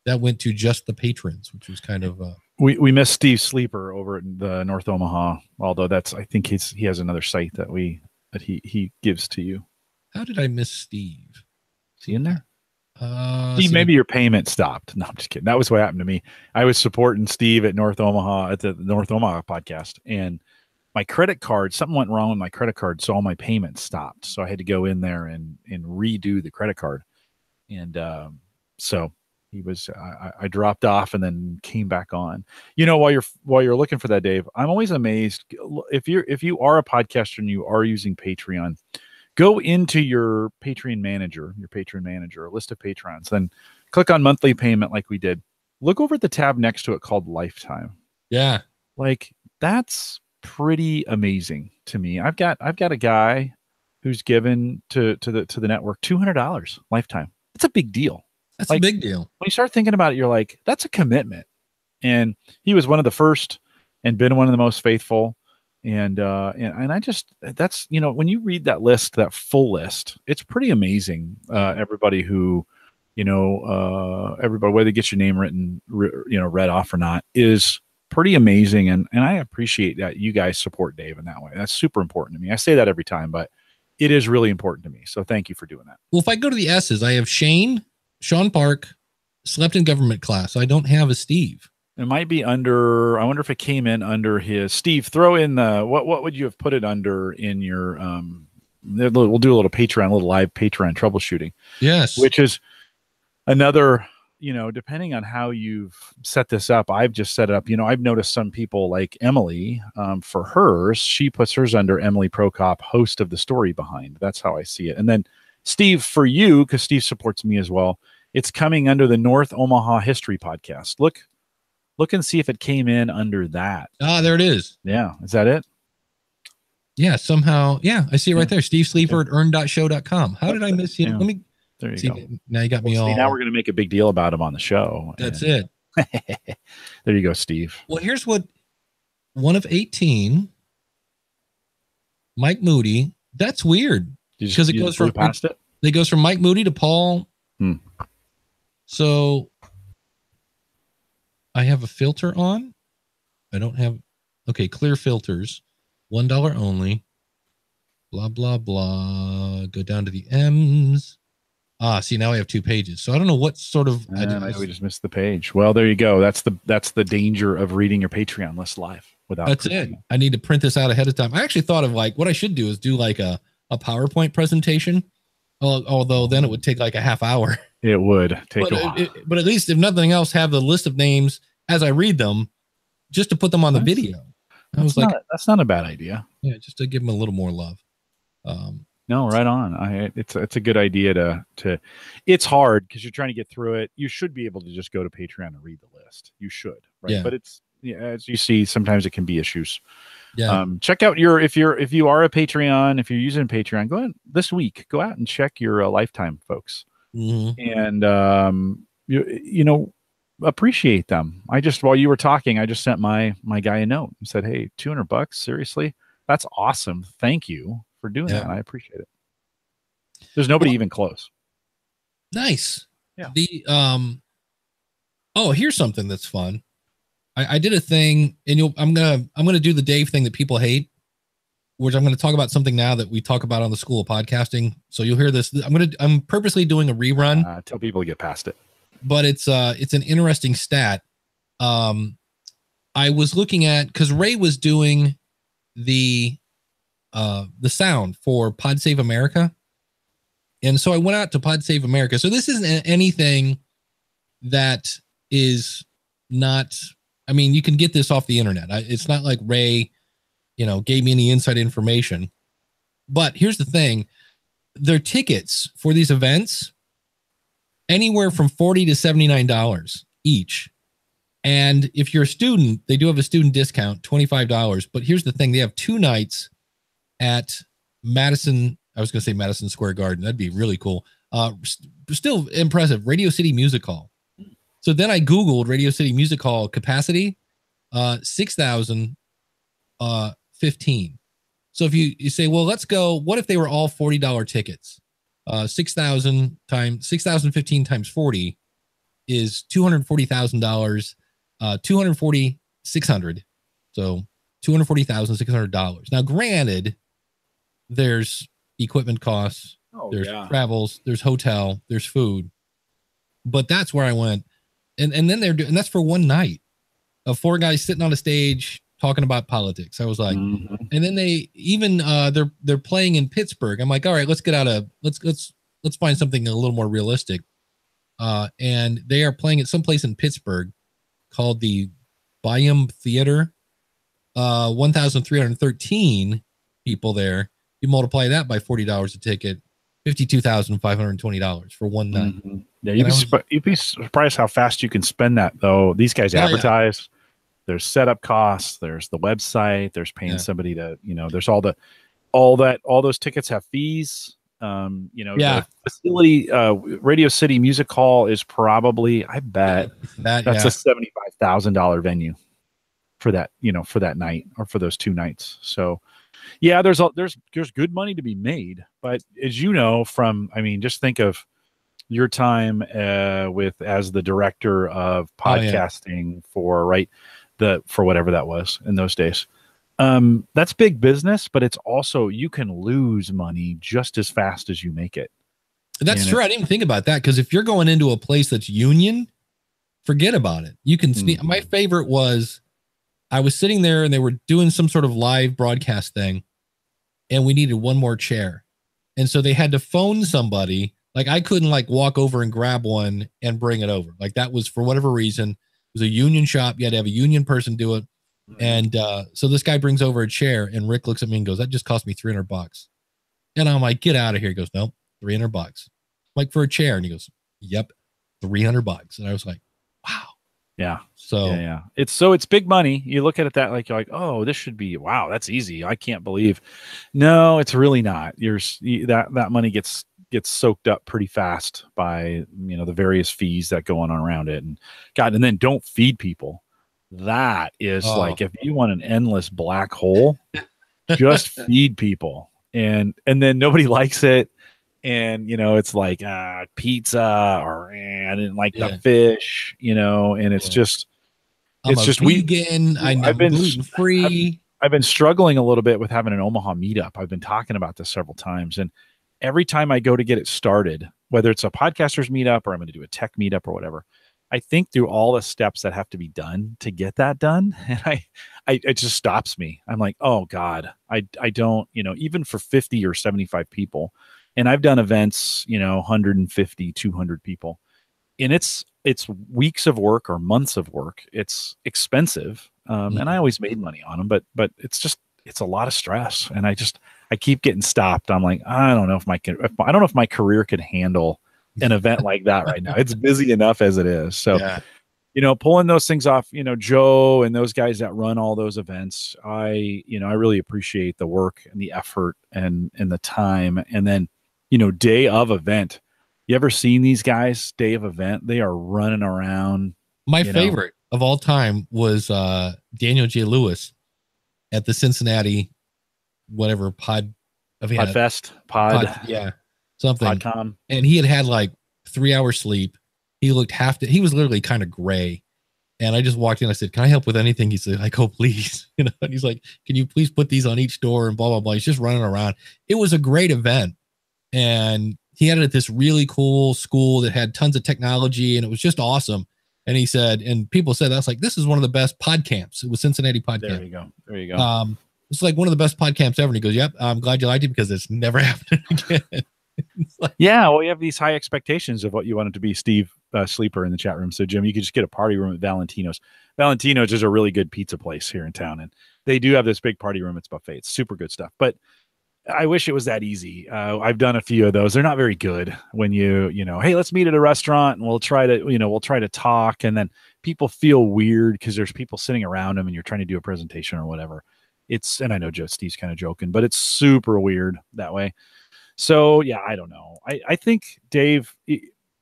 that went to just the patrons, which was kind of, we miss Steve Sleeper over at the North Omaha, although I think he has another site that he gives to you. How did I miss Steve? Is he in there? Steve, maybe your payment stopped. No, I'm just kidding. That was what happened to me. I was supporting Steve at North Omaha at the North Omaha podcast, and my credit card, something went wrong with my credit card, so all my payments stopped. So I had to go in there and redo the credit card. And so I dropped off and then came back on. You know, while you're looking for that, Dave, I'm always amazed if you are a podcaster and you are using Patreon, go into your Patreon manager, a list of patrons, then click on monthly payment like we did. Look over at the tab next to it called Lifetime. Yeah. Like that's pretty amazing to me. I've got a guy who's given to the network $200 lifetime. That's a big deal. That's a big deal. When you start thinking about it, you're like, that's a commitment. And he was one of the first and been one of the most faithful. And I just, that's, when you read that list, that full list, it's pretty amazing. Everybody who, everybody, whether you get your name written, read off or not, is pretty amazing. And I appreciate that you guys support Dave in that way. That's super important to me. I say that every time, but it is really important to me. So thank you for doing that. Well, if I go to the S's, I have Sean Park, slept in government class. I don't have a Steve. It might be under, I wonder if it came in under his, Steve, throw in the, what would you have put it under in your, we'll do a little live Patreon troubleshooting. Yes. Which is another, depending on how you've set this up, I've just set it up, I've noticed some people like Emily, for hers, she puts hers under Emily Prokop, host of The Story Behind. That's how I see it. And then Steve, for you, because Steve supports me as well, it's coming under the North Omaha History Podcast. Look and see if it came in under that. Ah, there it is. Yeah. Is that it? Yeah, somehow. Yeah, I see it right there. Steve Sleeper at earn.show.com. How did I miss you? Yeah. Let me There you see. go. Now you got me all. See, now we're going to make a big deal about him on the show. That's it. There you go, Steve. Well, here's what one of 18, Mike Moody. That's weird. Because it goes from past it. It goes from Mike Moody to Paul. So I have a filter on. I don't have. Okay, clear filters. $1 only. Blah, blah, blah. Go down to the M's. See, now I have 2 pages. So I don't know what sort of. We just missed the page. Well, there you go. That's the danger of reading your Patreon list live. without. That's it. I need to print this out ahead of time. I actually thought of like what I should do is do like a PowerPoint presentation. Although then it would take like a half hour. It would take but, a while. But at least if nothing else, have the list of names as I read them, just to put them on the video. I was like, that's not a bad idea. Yeah, just to give them a little more love. No, right on. It's a good idea to. It's hard because you're trying to get through it. You should be able to just go to Patreon and read the list. You should, right? Yeah. But it's as you see, sometimes it can be issues. Yeah. Check out if you are a Patreon, if you're using Patreon, go ahead this week. Go out and check your Lifetime folks, and appreciate them. While you were talking, I just sent my guy a note and said, "Hey, $200, seriously? That's awesome. Thank you for doing that. I appreciate it." There's nobody even close. Nice. Yeah. Here's something that's fun. I did a thing, and I'm gonna do the Dave thing that people hate, which I'm gonna talk about something now that we talk about on the School of Podcasting. So you'll hear this. I'm purposely doing a rerun. Tell people to get past it. But it's an interesting stat. I was looking at because Ray was doing the sound for Pod Save America, and so I went out to Pod Save America. So this isn't anything that is not. I mean, you can get this off the internet. It's not like Ray, gave me any inside information. But here's the thing: their tickets for these events, anywhere from $40 to $79 each. And if you're a student, they do have a student discount, $25. But here's the thing: they have 2 nights at Madison. I was going to say Madison Square Garden. That'd be really cool. Still impressive. Radio City Music Hall. So then I Googled Radio City Music Hall capacity, 6,015. So if you say, well, let's go, what if they were all $40 tickets? 6,015 times 40 is $240,000, 240,600. So $240,600. Now, granted, there's equipment costs, there's travels, there's hotel, there's food, but that's where I went. And then and that's for one night of 4 guys sitting on a stage talking about politics. I was like, and then they even they're playing in Pittsburgh. I'm like, all right, let's get out of let's find something a little more realistic. And they are playing at someplace in Pittsburgh called the Byam Theater. 1,313 people there. You multiply that by $40 a ticket, $52,520 for one night. Yeah, you'd be surprised how fast you can spend that, though. These guys advertise. Yeah. There's setup costs. There's the website. There's paying somebody to, there's all those tickets have fees. The facility, Radio City Music Hall is probably, I bet that's a $75,000 venue for that, for that night or for those 2 nights. So, yeah, there's good money to be made, but as you know, just think of your time as the director of podcasting for whatever that was in those days. That's big business, but it's also, you can lose money just as fast as you make it. That's true. I didn't even think about that, because if you're going into a place that's union, forget about it. You can see. My favorite was, I was sitting there and they were doing some sort of live broadcast thing, and we needed one more chair. And so they had to phone somebody. Like, I couldn't walk over and grab one and bring it over. Like, that was, for whatever reason, it was a union shop. You had to have a union person do it. And so this guy brings over a chair, and Rick looks at me and goes, that just cost me $300. And I'm like, get out of here. He goes, no, $300. Like, for a chair. And he goes, yep, $300. And I was like, wow. Yeah. So yeah. It's big money. You look at it you're like, oh, this should be, wow, that's easy. I can't believe. No, it's really not. That money gets soaked up pretty fast by, the various fees that go on around it. And then don't feed people. That is if you want an endless black hole, just feed people. And then nobody likes it. And, it's like pizza, or I didn't like the fish, and it's just, vegan. I've been gluten-free. I've been struggling a little bit with having an Omaha meetup. I've been talking about this several times. And every time I go to get it started, whether it's a podcasters meetup or I'm going to do a tech meetup or whatever, I think through all the steps that have to be done to get that done, and it just stops me. I'm like, oh God, I don't, even for 50 or 75 people, and I've done events, 150, 200 people, and it's weeks of work or months of work. It's expensive, and I always made money on them, but it's a lot of stress, and I keep getting stopped. I'm like, I don't know if my career could handle an event like that right now. It's busy enough as it is. So, pulling those things off, Joe and those guys that run all those events, I really appreciate the work and the effort and the time. And then, day of event, you ever seen these guys day of event? They are running around. My favorite of all time was Daniel J. Lewis at the Cincinnati, whatever Podfest, something. PodCon. And he had like 3 hours sleep. He looked he was literally kind of gray. And I just walked in. I said, "Can I help with anything?" He said, "Oh, please." And he's like, "Can you please put these on each door?" And blah, blah, blah. He's just running around. It was a great event. And he had it at this really cool school that had tons of technology, and it was just awesome. And he said, and people said, that's like, this is one of the best pod camps. It was Cincinnati Pod Camp. There you go. It's like one of the best pod camps ever. And he goes, "Yep, I'm glad you liked it because it's never happening again." Yeah, well, you have these high expectations of what you want it to be. Steve Sleeper in the chat room. So, Jim, you could just get a party room at Valentino's. Valentino's is a really good pizza place here in town, and they do have this big party room. It's buffet. It's super good stuff. But I wish it was that easy. I've done a few of those. They're not very good when hey, let's meet at a restaurant and we'll try to talk, and then people feel weird because there's people sitting around them and you're trying to do a presentation or whatever. And I know Steve's kind of joking, but it's super weird that way. So yeah, I don't know. I think, Dave,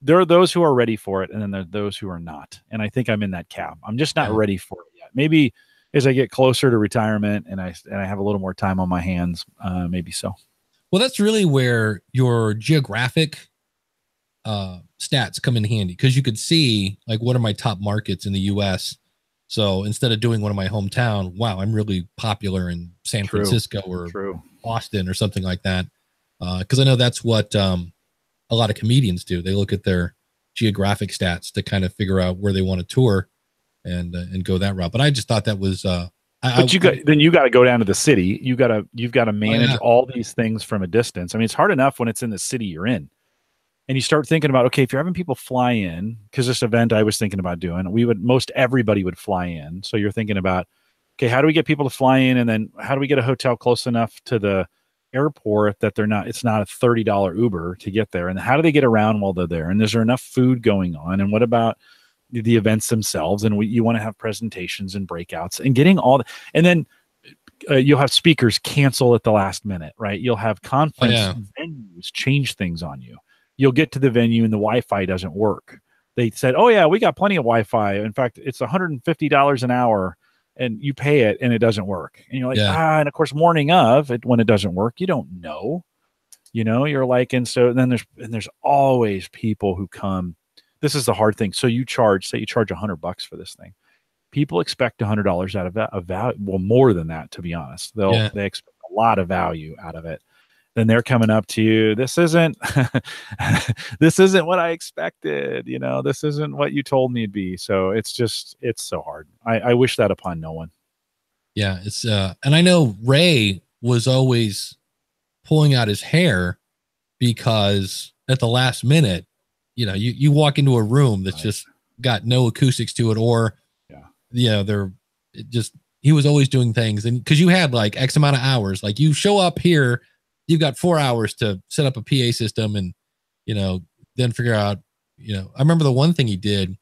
there are those who are ready for it, and then there are those who are not. And I think I'm in that camp. I'm just not ready for it yet. Maybe as I get closer to retirement and I have a little more time on my hands, maybe so. Well, that's really where your geographic stats come in handy, because you could see like what are my top markets in the U.S. So instead of doing one in my hometown, wow, I'm really popular in San Francisco or Austin or something like that. Because I know that's what a lot of comedians do. They look at their geographic stats to kind of figure out where they want to tour and go that route. But I just thought that was you got to go down to the city. You've got to manage all these things from a distance. I mean, it's hard enough when it's in the city you're in. And you start thinking about, okay, if you're having people fly in, because this event I was thinking about doing, everybody would fly in. So you're thinking about, okay, how do we get people to fly in? And then how do we get a hotel close enough to the airport that it's not a $30 Uber to get there? And how do they get around while they're there? And is there enough food going on? And what about the events themselves? And you want to have presentations and breakouts and getting all the, and then you'll have speakers cancel at the last minute, right? You'll have conference venues change things on you. You'll get to the venue and the Wi-Fi doesn't work. They said, "Oh yeah, we got plenty of Wi-Fi. In fact, it's $150 an hour." And you pay it and it doesn't work. And you're like, and of course, morning of it, when it doesn't work, you don't know, you're like, and so then there's always people who come. This is the hard thing. So you charge $100 for this thing. People expect $100 out of value. Well, more than that, to be honest. They expect a lot of value out of it. Then they're coming up to you. This isn't what I expected. This isn't what you told me it'd be. So it's so hard. I wish that upon no one. Yeah. It's, and I know Ray was always pulling out his hair because at the last minute, you walk into a room that's just got no acoustics to it, or, he was always doing things. And cause you had like X amount of hours, like you show up here, you've got 4 hours to set up a PA system and, then figure out, I remember the one thing he did,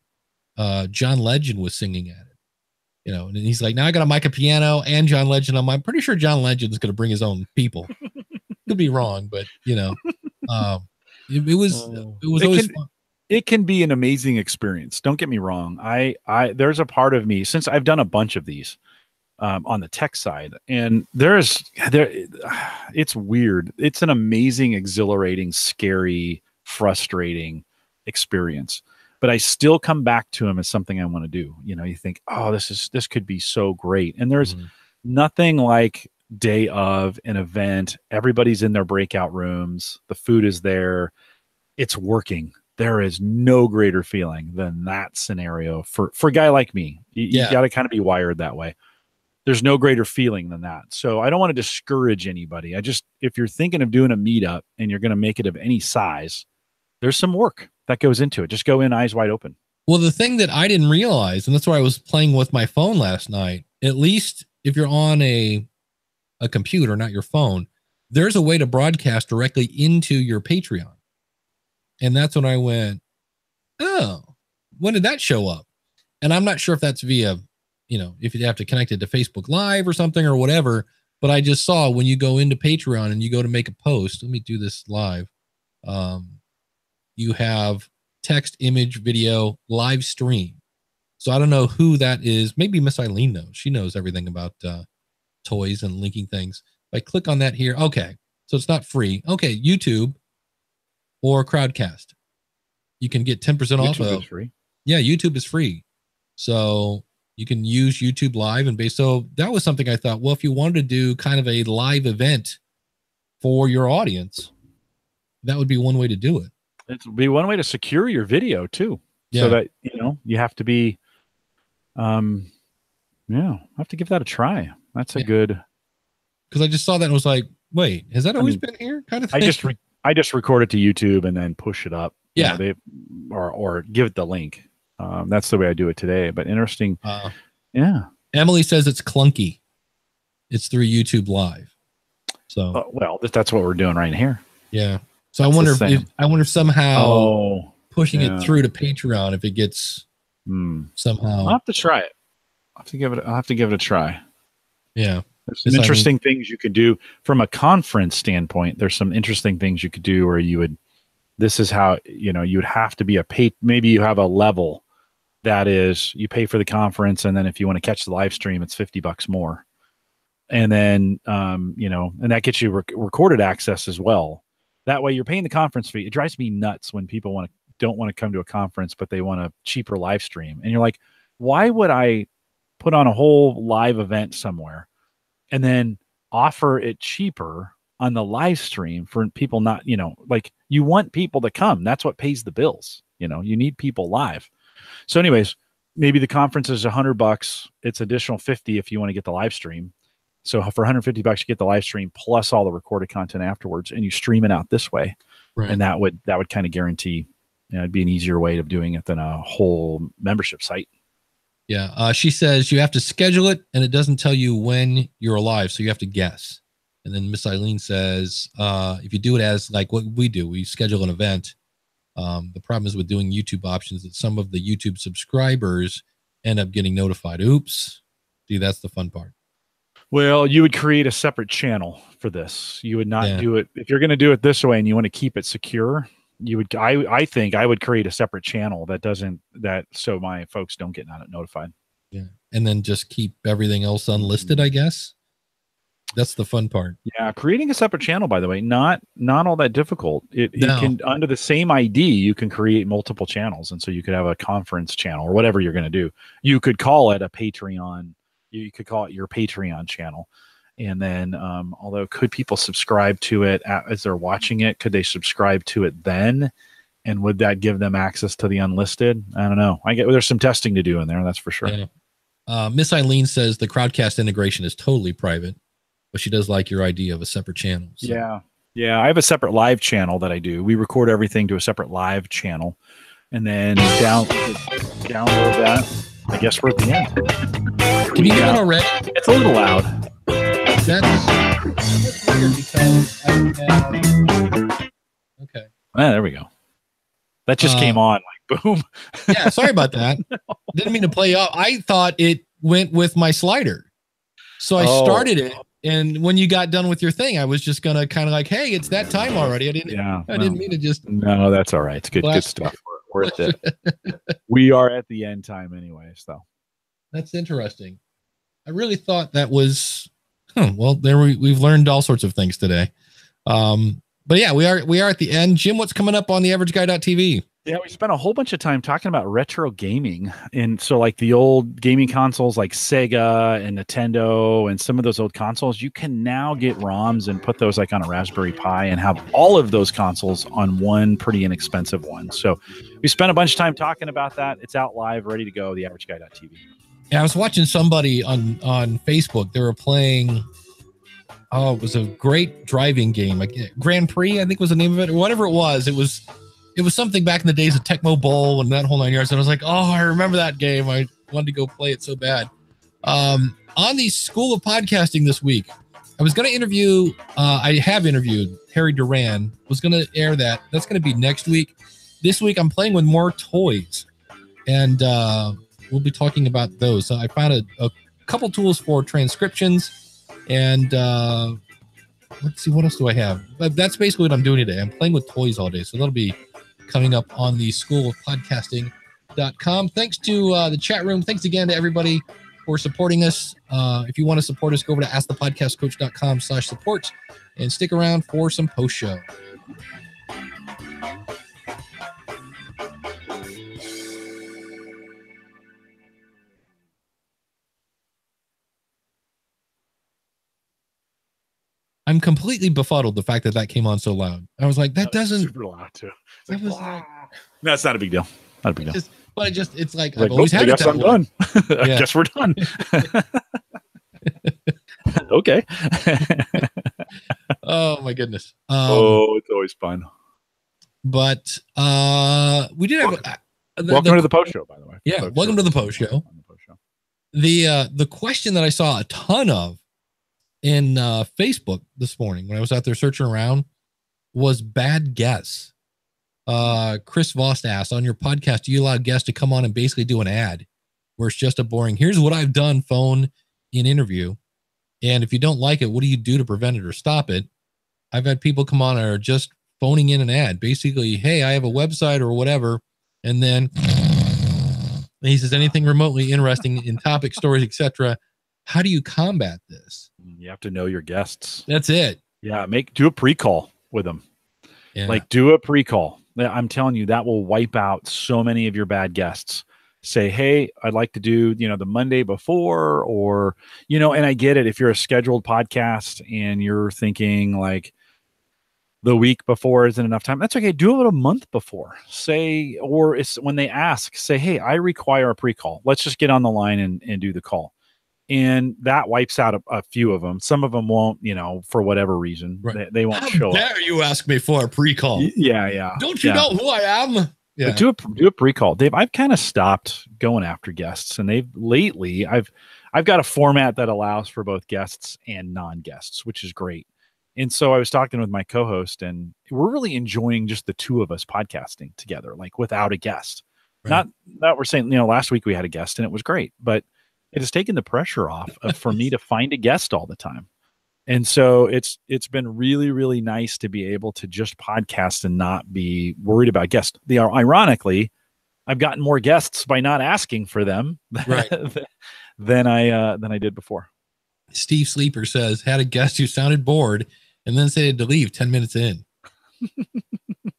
John Legend was singing at it, and he's like, now I got to mic a piano and John Legend. I'm pretty sure John Legend is going to bring his own people. Could be wrong, but it was always fun. It can be an amazing experience. Don't get me wrong. There's a part of me, since I've done a bunch of these, on the tech side, and it's weird. It's an amazing, exhilarating, scary, frustrating experience, but I still come back to them as something I want to do. You think, oh, this could be so great. And there's nothing like day of an event. Everybody's in their breakout rooms. The food is there. It's working. there is no greater feeling than that scenario for a guy like me. You got to kind of be wired that way. There's no greater feeling than that. So I don't want to discourage anybody. If you're thinking of doing a meetup and you're going to make it of any size, there's some work that goes into it. Just go in eyes wide open. Well, the thing that I didn't realize, and that's why I was playing with my phone last night, at least if you're on a computer, not your phone, there's a way to broadcast directly into your Patreon. And that's when I went, oh, when did that show up? And I'm not sure if that's via, if you have to connect it to Facebook Live or something or whatever, but I just saw when you go into Patreon and you go to make a post, let me do this live. You have text, image, video, live stream. So I don't know who that is. Maybe Miss Eileen knows. She knows everything about toys and linking things. If I click on that here, okay. So it's not free. Okay, YouTube or Crowdcast. You can get 10% off of. Free. Yeah, YouTube is free. So you can use YouTube Live so that was something I thought, well, if you wanted to do kind of a live event for your audience, that would be one way to do it. It would be one way to secure your video too. Yeah. So that, you have to be, have to give that a try. That's a good. Because I just saw that and was like, wait, has that always been here? Kind of thing. I just record it to YouTube and then push it up. Yeah. Or give it the link. That's the way I do it today. But interesting. Yeah. Emily says it's clunky. It's through YouTube Live. So well, that's what we're doing right here. Yeah. So I wonder if somehow pushing it through to Patreon, if it gets somehow. I'll have to try it. I'll have to give it a try. Yeah. There's some interesting things you could do from a conference standpoint. There's some interesting things you could do where this is how, you would have to be maybe you have a level that is, you pay for the conference. And then if you want to catch the live stream, it's $50 more. And then, and that gets you recorded access as well. That way you're paying the conference fee. It drives me nuts when people don't want to come to a conference, but they want a cheaper live stream. And you're like, why would I put on a whole live event somewhere and then offer it cheaper on the live stream for people not, you want people to come. That's what pays the bills. You need people live. So anyways, maybe the conference is $100. It's additional $50 if you want to get the live stream. So for $150, you get the live stream plus all the recorded content afterwards, and you stream it out this way. Right. And that would kind of guarantee, it'd be an easier way of doing it than a whole membership site. Yeah. She says you have to schedule it and it doesn't tell you when you're live. So you have to guess. And then Miss Eileen says, if you do it as like what we do, we schedule an event. The problem is with doing YouTube options that some of the YouTube subscribers end up getting notified. Oops. See, that's the fun part. Well, you would create a separate channel for this. You would not do it. If you're going to do it this way and you want to keep it secure, I think I would create a separate channel so my folks don't get notified. Yeah. And then just keep everything else unlisted, I guess. That's the fun part. Yeah. Creating a separate channel, by the way, not all that difficult. It can, under the same ID, you can create multiple channels. And so you could have a conference channel or whatever you're going to do. You could call it a Patreon. You could call it your Patreon channel. And then, although could people subscribe to it as they're watching it? Could they subscribe to it then? And would that give them access to the unlisted? I don't know. There's some testing to do in there. That's for sure. Yeah. Miss Eileen says the Crowdcast integration is totally private, but she does like your idea of a separate channel. So. Yeah. Yeah. I have a separate live channel that I do. We record everything to a separate live channel and then download that. I guess we're at the end. Can you hear it already? It's a little loud. That's weird because okay. There we go. That just came on like boom. Yeah, sorry about that. Didn't mean to play off. I thought it went with my slider. So I started it. And when you got done with your thing, I was just gonna kind of like, hey, it's that time already. I didn't mean to just. No, that's all right. It's good stuff. We're at we are at the end time anyway. So that's interesting. I really thought that was well. There we've learned all sorts of things today. But yeah, we are at the end. Jim, what's coming up on the averageguy.tv? Yeah, we spent a whole bunch of time talking about retro gaming. And so like the old gaming consoles like Sega and Nintendo and some of those old consoles, you can now get ROMs and put those like on a Raspberry Pi and have all of those consoles on one pretty inexpensive one. So we spent a bunch of time talking about that. It's out live, ready to go, theaverageguy.tv. Yeah, I was watching somebody on Facebook. They were playing. Oh, it was a great driving game, like Grand Prix, I think was the name of it, or whatever it was. It was something back in the days of Tecmo Bowl and that whole 9 yards. And I was like, oh, I remember that game. I wanted to go play it so bad. On the School of Podcasting this week, I was going to interview. I have interviewed Harry Duran. Was going to air that. That's going to be next week. This week, I'm playing with more toys, and we'll be talking about those. So I found a couple tools for transcriptions. And let's see, what else do I have? But that's basically what I'm doing today. I'm playing with toys all day. So that'll be coming up on the schoolofpodcasting.com. Thanks to the chat room. Thanks again to everybody for supporting us. If you want to support us, go over to askthepodcastcoach.com/support and stick around for some post show. I'm completely befuddled the fact that came on so loud. I was like, that doesn't super loud too. That was like, no, it's not a big deal. Not a big deal. It's like I've always had I it guess that I'm way. done. I Yeah. guess we're done. Okay. Oh my goodness. It's always fun. But we did have Welcome to the post show, by the way. Yeah, welcome to the post show. The question that I saw a ton of in Facebook this morning when I was out there searching around was bad guess. Chris Vost asked, on your podcast, do you allow guests to come on and basically do an ad where it's just a boring, here's what I've done phone in interview. And if you don't like it, what do you do to prevent it or stop it? I've had people come on and are just phoning in an ad. Basically, hey, I have a website or whatever. And then he says anything remotely interesting in topic stories, etc. How do you combat this? You have to know your guests. That's it. Yeah, do a pre-call with them. Yeah. Like do a pre-call. I'm telling you, that will wipe out so many of your bad guests. Say, hey, I'd like to do, the Monday before, or, and I get it. If you're a scheduled podcast and you're thinking like the week before isn't enough time, that's okay. Do it a month before. Say, or it's when they ask, say, hey, I require a pre-call. Let's just get on the line and do the call. And that wipes out a few of them. Some of them won't, for whatever reason, right. they won't show up. How dare you ask me for a pre-call? Yeah. Don't you know who I am? Yeah. But do a pre-call, Dave. I've kind of stopped going after guests, and lately I've got a format that allows for both guests and non-guests, which is great. And so I was talking with my co-host, and we're really enjoying just the two of us podcasting together, like without a guest. Right. Not that we're saying, last week we had a guest and it was great, but it has taken the pressure off for me to find a guest all the time. And so it's been really, really nice to be able to just podcast and not be worried about guests. Ironically, I've gotten more guests by not asking for them right. than I did before. Steve Sleeper says, had a guest who sounded bored and then said to leave 10 minutes in.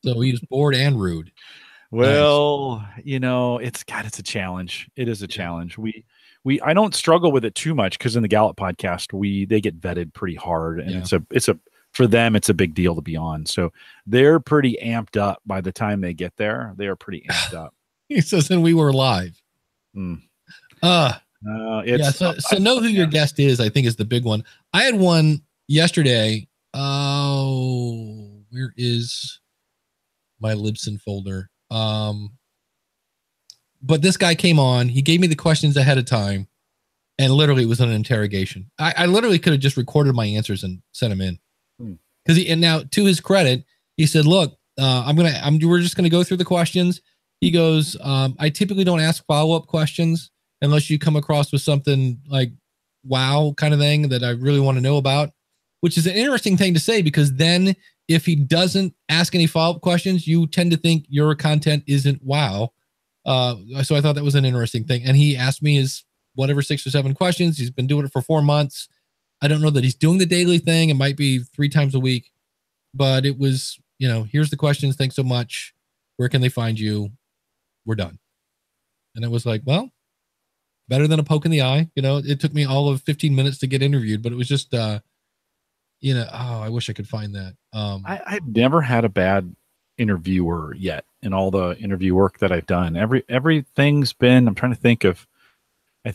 So he was bored and rude. Well, nice. It's a challenge. It is a challenge. I don't struggle with it too much because in the Gallup podcast, they get vetted pretty hard, and it's for them, it's a big deal to be on. So they're pretty amped up by the time they get there. They are pretty amped up. He says, and we were live. So know who your guest is, I think, is the big one. I had one yesterday. Oh, where is my Libsyn folder? But this guy came on, he gave me the questions ahead of time, and literally it was an interrogation. I literally could have just recorded my answers and sent him in. Because and now to his credit, he said, look, we're just gonna go through the questions. He goes, I typically don't ask follow-up questions unless you come across with something like wow kind of thing that I really want to know about, which is an interesting thing to say, because then if he doesn't ask any follow-up questions, you tend to think your content isn't wow. So I thought that was an interesting thing. And he asked me his 6 or 7 questions. He's been doing it for 4 months. I don't know that he's doing the daily thing. It might be 3 times a week, but it was, here's the questions. Thanks so much. Where can they find you? We're done. And it was like, well, better than a poke in the eye. You know, it took me all of 15 minutes to get interviewed, but it was just, you know, oh, I wish I could find that. I've never had a bad interviewer yet in all the interview work that I've done. Everything's been, I'm trying to think of, I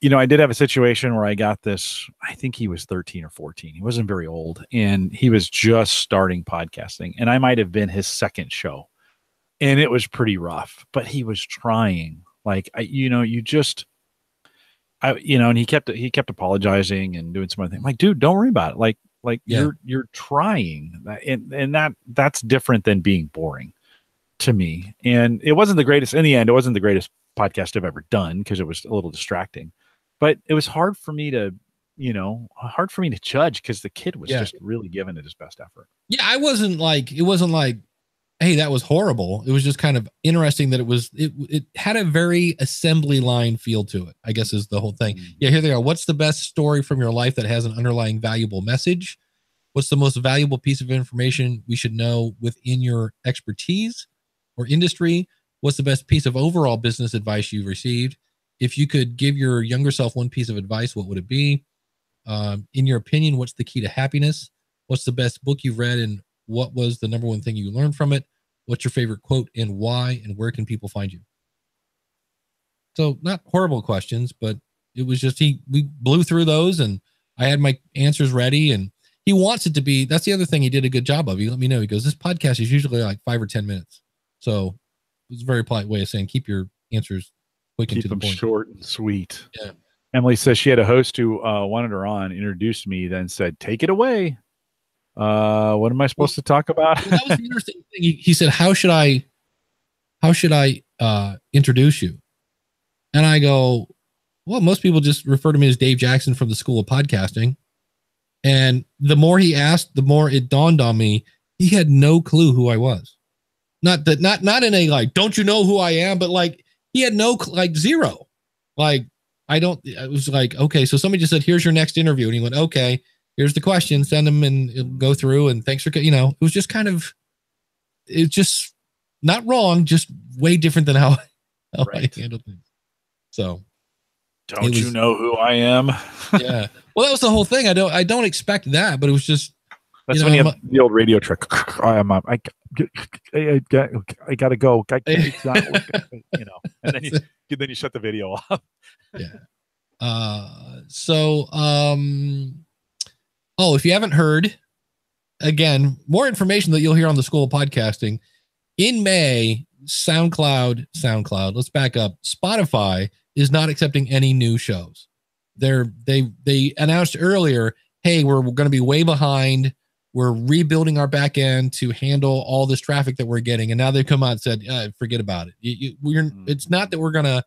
did have a situation where I got this, I think he was 13 or 14. He wasn't very old and he was just starting podcasting and I might've been his second show and it was pretty rough, but he was trying. Like, and he kept apologizing and doing some other things. I'm like, dude, don't worry about it. Like you're trying, and that's different than being boring to me. And it wasn't the greatest in the end. It wasn't the greatest podcast I've ever done because it was a little distracting, but it was hard for me to judge because the kid was just really giving it his best effort. Yeah. It wasn't like, hey, that was horrible. It was just kind of interesting that it had a very assembly line feel to it, I guess is the whole thing. Yeah, here they are. What's the best story from your life that has an underlying valuable message? What's the most valuable piece of information we should know within your expertise or industry? What's the best piece of overall business advice you've received? If you could give your younger self one piece of advice, what would it be? In your opinion, what's the key to happiness? What's the best book you've read and what was the number one thing you learned from it? What's your favorite quote and why, and where can people find you? So not horrible questions, but it was just, we blew through those and I had my answers ready and he wants it to be, that's the other thing he did a good job of. He let me know, he goes, this podcast is usually like 5 or 10 minutes. So it's a very polite way of saying, keep your answers quick and to the point. Short and sweet. Yeah. Emily says she had a host who wanted her on, introduced me, then said, take it away. What am I supposed to talk about? Well, that was the interesting thing. He said, how should I introduce you? And I go, well, most people just refer to me as Dave Jackson from the School of Podcasting. And the more he asked, the more it dawned on me, he had no clue who I was. Not in a like, don't you know who I am? But like, he had no, like zero. Like, it was like, okay, so somebody just said, here's your next interview. And he went, okay. Here's the question, send them and it'll go through. And thanks for, it was just it's just not wrong, just way different than how I handled things. So don't you know who I am? Yeah. Well, that was the whole thing. I don't expect that, but it was just, that's when you have the old radio trick. I gotta go. It's not, and then you shut the video off. Yeah. If you haven't heard, again, more information that you'll hear on the School of Podcasting in May, SoundCloud, let's back up. Spotify is not accepting any new shows. They announced earlier, hey, we're going to be way behind. We're rebuilding our back end to handle all this traffic that we're getting. And now they've come out and said, forget about it. It's not that we're going to,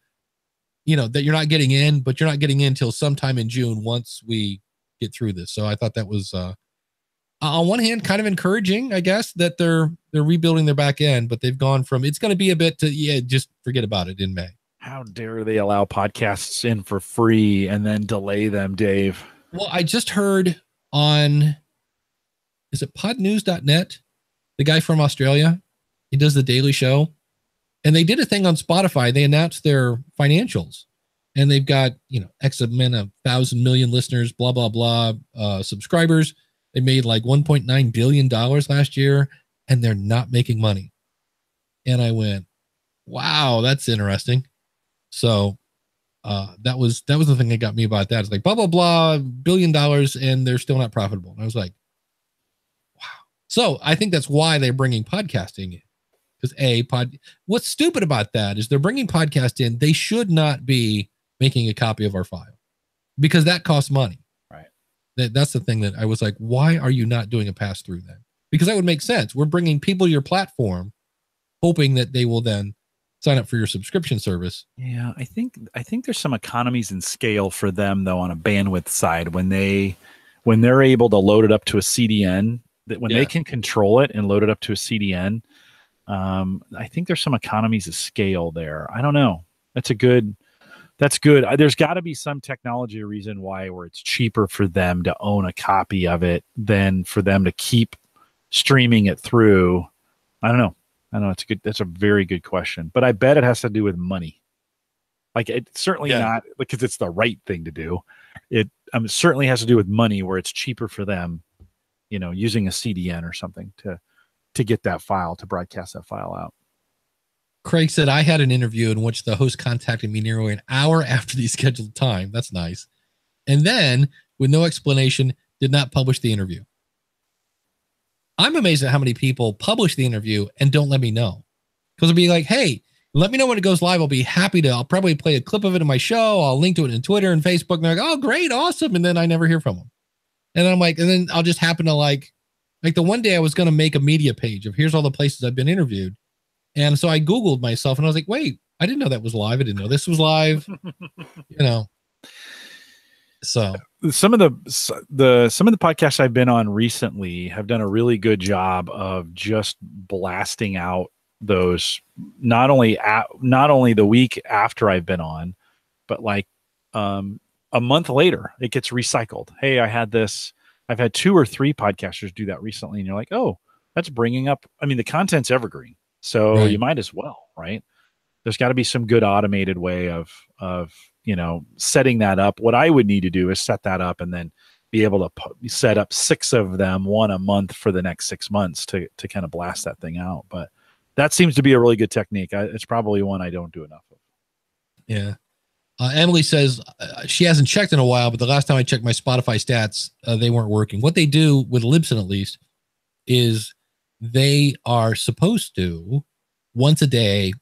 that you're not getting in, but you're not getting in until sometime in June once we get through this. So I thought that was on one hand kind of encouraging, I guess, that they're rebuilding their back end, but they've gone from it's going to be a bit to just forget about it in May. How dare they allow podcasts in for free and then delay them, Dave? Well, I just heard on, is it podnews.net? The guy from Australia, he does the Daily Show, and they did a thing on Spotify. They announced their financials. And they've got, X amount of 1,000 million listeners, blah, blah, blah, subscribers. They made like $1.9 billion last year and they're not making money. And I went, wow, that's interesting. So that was the thing that got me about that. It's like, blah, blah, blah, $1 billion and they're still not profitable. And I was like, wow. So I think that's why they're bringing podcasting in. Because what's stupid about that is they're bringing podcast in. They should not be making a copy of our file because that costs money. Right. That's the thing that I was like, why are you not doing a pass through then? Because that would make sense. We're bringing people to your platform, hoping that they will then sign up for your subscription service. Yeah. I think there's some economies in scale for them though, on a bandwidth side, when they're able to load it up to a CDN, that when they can control it and load it up to a CDN, I think there's some economies of scale there. I don't know. That's good. There's got to be some technology reason why where it's cheaper for them to own a copy of it than for them to keep streaming it through. I don't know. I don't know. That's a very good question, but I bet it has to do with money. Like it's certainly not because it's the right thing to do. It certainly has to do with money, where it's cheaper for them, using a CDN or something to get that file, to broadcast that file out. Craig said, I had an interview in which the host contacted me nearly an hour after the scheduled time. That's nice. And then, with no explanation, did not publish the interview. I'm amazed at how many people publish the interview and don't let me know. Because it'll be like, hey, let me know when it goes live. I'll be happy to. I'll probably play a clip of it in my show. I'll link to it in Twitter and Facebook. And they're like, oh, great, awesome. And then I never hear from them. And I'm like, and then I'll just happen to like the one day I was going to make a media page of here's all the places I've been interviewed. And so I Googled myself and I was like, wait, I didn't know that was live. I didn't know this was live. So some of the podcasts I've been on recently have done a really good job of just blasting out those, not only the week after I've been on, but like a month later it gets recycled. Hey, I had this. I've had 2 or 3 podcasters do that recently, and you're like, oh, that's bringing up. I mean, the content's evergreen, so right. You might as well, right? There's got to be some good automated way of setting that up. What I would need to do is set that up and then be able to set up 6 of them, 1 a month for the next 6 months to kind of blast that thing out. But that seems to be a really good technique. It's probably one I don't do enough of. Yeah. Emily says she hasn't checked in a while, but the last time I checked my Spotify stats, they weren't working. What they do with Libsyn, at least, is they are supposed to once a day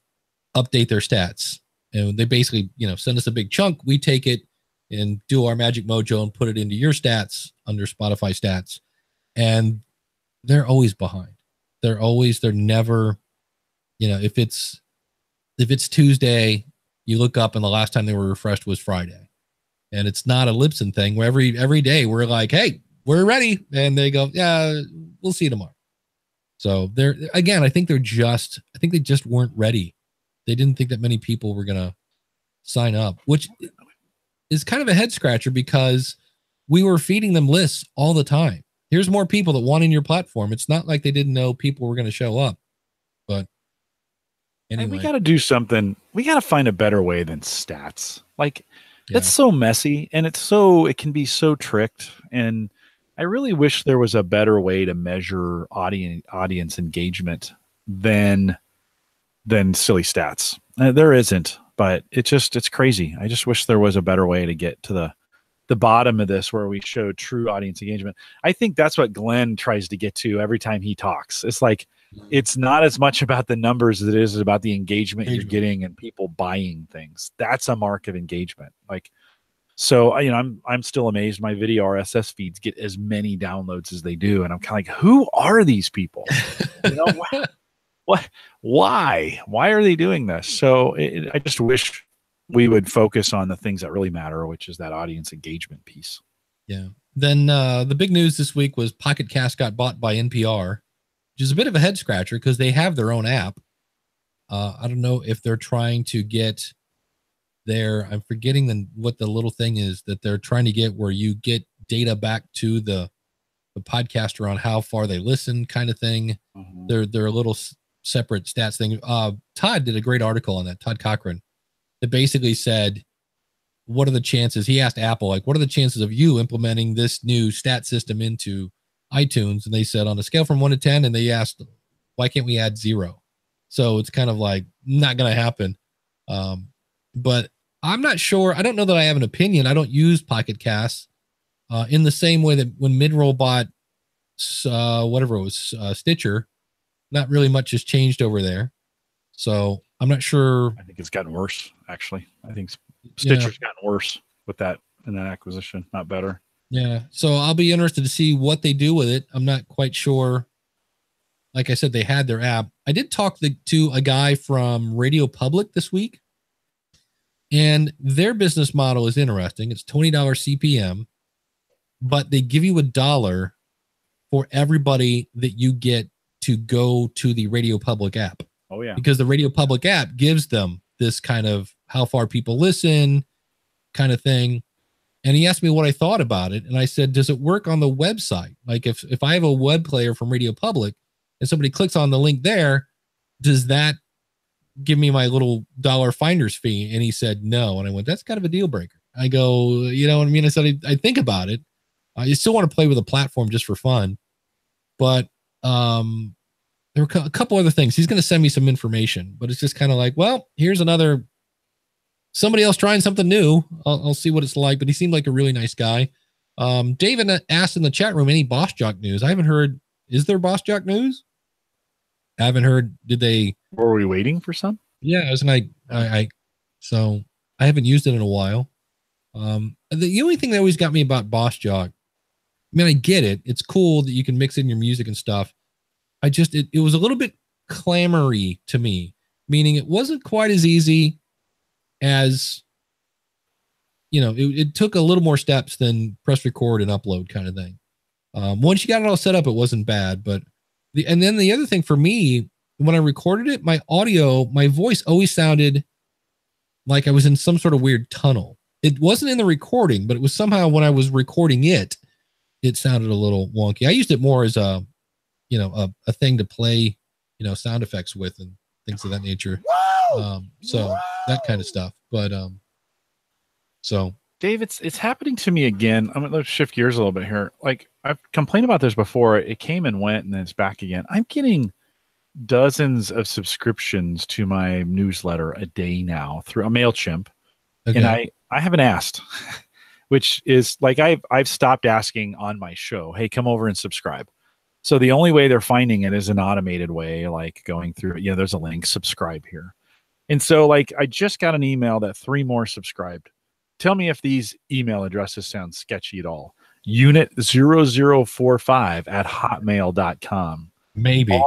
update their stats. And they basically, send us a big chunk. We take it and do our magic mojo and put it into your stats under Spotify stats. And they're always behind. They're never, if it's Tuesday, you look up and the last time they were refreshed was Friday. And it's not a Libsyn thing where every day we're like, hey, we're ready. And they go, yeah, we'll see you tomorrow. So I think they just weren't ready. They didn't think that many people were going to sign up, which is kind of a head scratcher because we were feeding them lists all the time. Here's more people that want in your platform. It's not like they didn't know people were going to show up, but anyway. We got to do something. We got to find a better way than stats. Like it's so messy and it can be so tricked. And I really wish there was a better way to measure audience engagement than silly stats. There isn't, but it's crazy. I just wish there was a better way to get to the bottom of this where we show true audience engagement. I think that's what Glenn tries to get to every time he talks. It's like, it's not as much about the numbers as it is about the engagement you're getting and people buying things. That's a mark of engagement. Like, so, I'm still amazed my video RSS feeds get as many downloads as they do. And I'm kind of like, who are these people? What? Why are they doing this? So I just wish we would focus on the things that really matter, which is that audience engagement piece. Yeah. Then the big news this week was Pocket Cast got bought by NPR, which is a bit of a head scratcher because they have their own app. I don't know if they're trying to get I'm forgetting what the little thing is that they're trying to get where you get data back to the podcaster on how far they listen kind of thing. Mm-hmm. They're a little separate stats thing. Todd did a great article on that, Todd Cochran, that basically said, what are the chances? He asked Apple, like, what are the chances of you implementing this new stat system into iTunes? And they said on a scale from 1 to 10, and they asked, why can't we add 0? So it's kind of like not going to happen. But I'm not sure. I don't know that I have an opinion. I don't use Pocket Casts in the same way that when Midroll bought whatever it was, Stitcher, not really much has changed over there. So I'm not sure. I think it's gotten worse, actually. I think Stitcher's gotten worse with that in that acquisition, not better. Yeah. So I'll be interested to see what they do with it. I'm not quite sure. Like I said, they had their app. I did talk to a guy from Radio Public this week, and their business model is interesting. It's $20 CPM, but they give you $1 for everybody that you get to go to the Radio Public app. Oh, yeah. Because the Radio Public app gives them this kind of how far people listen kind of thing. And he asked me what I thought about it. And I said, does it work on the website? Like if I have a web player from Radio Public and somebody clicks on the link there, does that give me my little dollar finder's fee? And he said, no. And I went, that's kind of a deal breaker. I go, you know what I mean? I said, I think about it. I still want to play with a platform just for fun. But there were a couple other things. He's going to send me some information, but it's just kind of like, well, here's somebody else trying something new. I'll see what it's like. But he seemed like a really nice guy. David asked in the chat room, any Boss Jock news? I haven't heard. Is there Boss Jock news? I haven't heard. Did they? Were we waiting for some? Yeah, so I haven't used it in a while. The only thing that always got me about Boss Jock, I mean, I get it. It's cool that you can mix in your music and stuff. It was a little bit clamory to me, meaning it wasn't quite as easy as, it took a little more steps than press record and upload kind of thing. Once you got it all set up, it wasn't bad, but and then the other thing for me, when I recorded it, my voice always sounded like I was in some sort of weird tunnel. It wasn't in the recording, but it was somehow when I was recording it sounded a little wonky. I used it more as a thing to play, sound effects with and things of that nature. So that kind of stuff. But, Dave, it's happening to me again. I'm going to shift gears a little bit here. Like, I've complained about this before. It came and went, and then it's back again. I'm getting dozens of subscriptions to my newsletter a day now through a MailChimp. Okay. And I haven't asked, which is like, I've stopped asking on my show, hey, come over and subscribe. So the only way they're finding it is an automated way, like going through, there's a link, subscribe here. And so like, I just got an email that 3 more subscribed. Tell me if these email addresses sound sketchy at all. unit0045@hotmail.com. Maybe.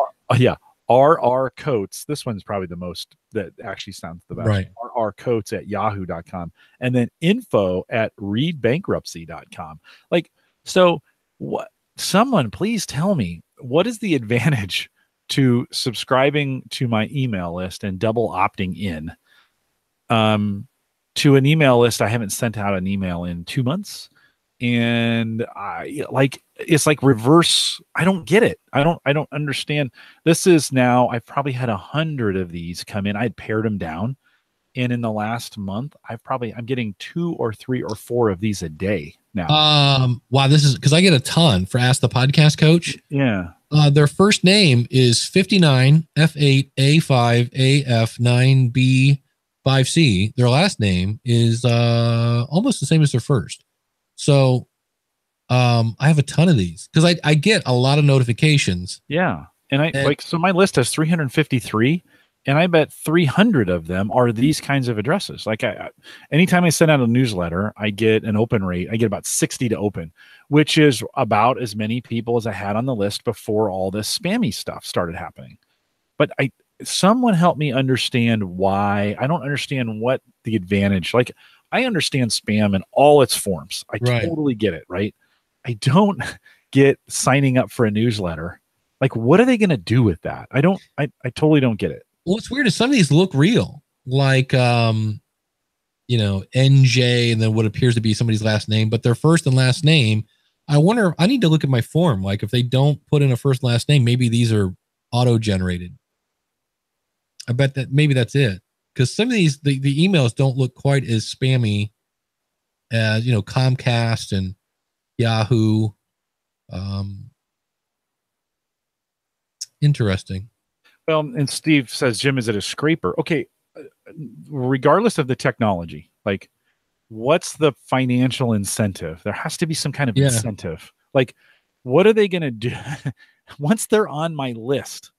RR Coates. This one's probably the most that actually sounds the best. Right. RR Coates at yahoo.com. And then info@readbankruptcy.com. Like, so what? Someone please tell me, what is the advantage to subscribing to my email list and double opting in to an email list I haven't sent out an email in 2 months? And it's like reverse. I don't get it. I don't understand. This is now, I've probably had 100 of these come in. I'd pared them down. And in the last month, I'm getting 2 or 3 or 4 of these a day now. Wow. This is because I get a ton for Ask the Podcast Coach. Yeah. Their first name is 59 F8 A5 AF9 B5C. Their last name is almost the same as their first. So I have a ton of these because I get a lot of notifications. Yeah. And so my list has 353. And I bet 300 of them are these kinds of addresses. Like anytime I send out a newsletter, I get an open rate. I get about 60 to open, which is about as many people as I had on the list before all this spammy stuff started happening. But someone help me understand why. I don't understand what the advantage. Like, I understand spam in all its forms. I totally get it, right? I don't get signing up for a newsletter. Like, what are they going to do with that? I totally don't get it. What's weird is some of these look real, like, NJ and then what appears to be somebody's last name, but their first and last name. I wonder, I need to look at my form. Like if they don't put in a first and last name, maybe these are auto-generated. I bet that maybe that's it. Because some of these, the emails don't look quite as spammy as, Comcast and Yahoo. Interesting. Well, and Steve says, Jim, is it a scraper? Okay, regardless of the technology, like, what's the financial incentive? There has to be some kind of incentive. Like, what are they going to do once they're on my list?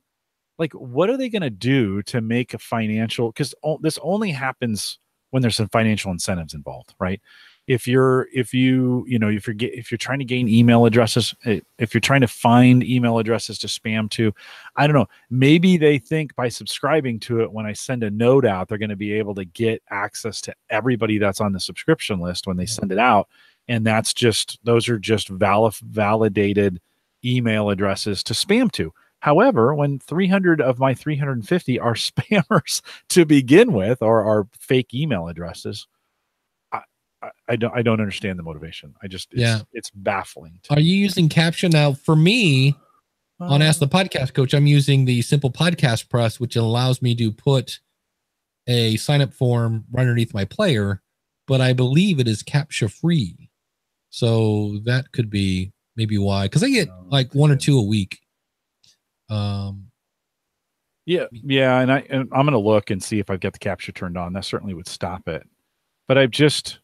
Like, what are they going to do to make a financial? Because this only happens when there's some financial incentives involved, right? If you're trying to gain email addresses, if you're trying to find email addresses to spam to, I don't know, maybe they think by subscribing to it, when I send a note out, they're going to be able to get access to everybody that's on the subscription list when they send it out. And those are just validated email addresses to spam to. However, when 300 of my 350 are spammers to begin with, or are fake email addresses, I don't understand the motivation. It's baffling. Are you using CAPTCHA now? For me, On Ask the Podcast Coach, I'm using the Simple Podcast Press, which allows me to put a sign-up form right underneath my player, but I believe it is CAPTCHA free. So that could be maybe why, because I get like 1 or 2 a week. Yeah, and I'm going to look and see if I've got the CAPTCHA turned on. That certainly would stop it. But I don't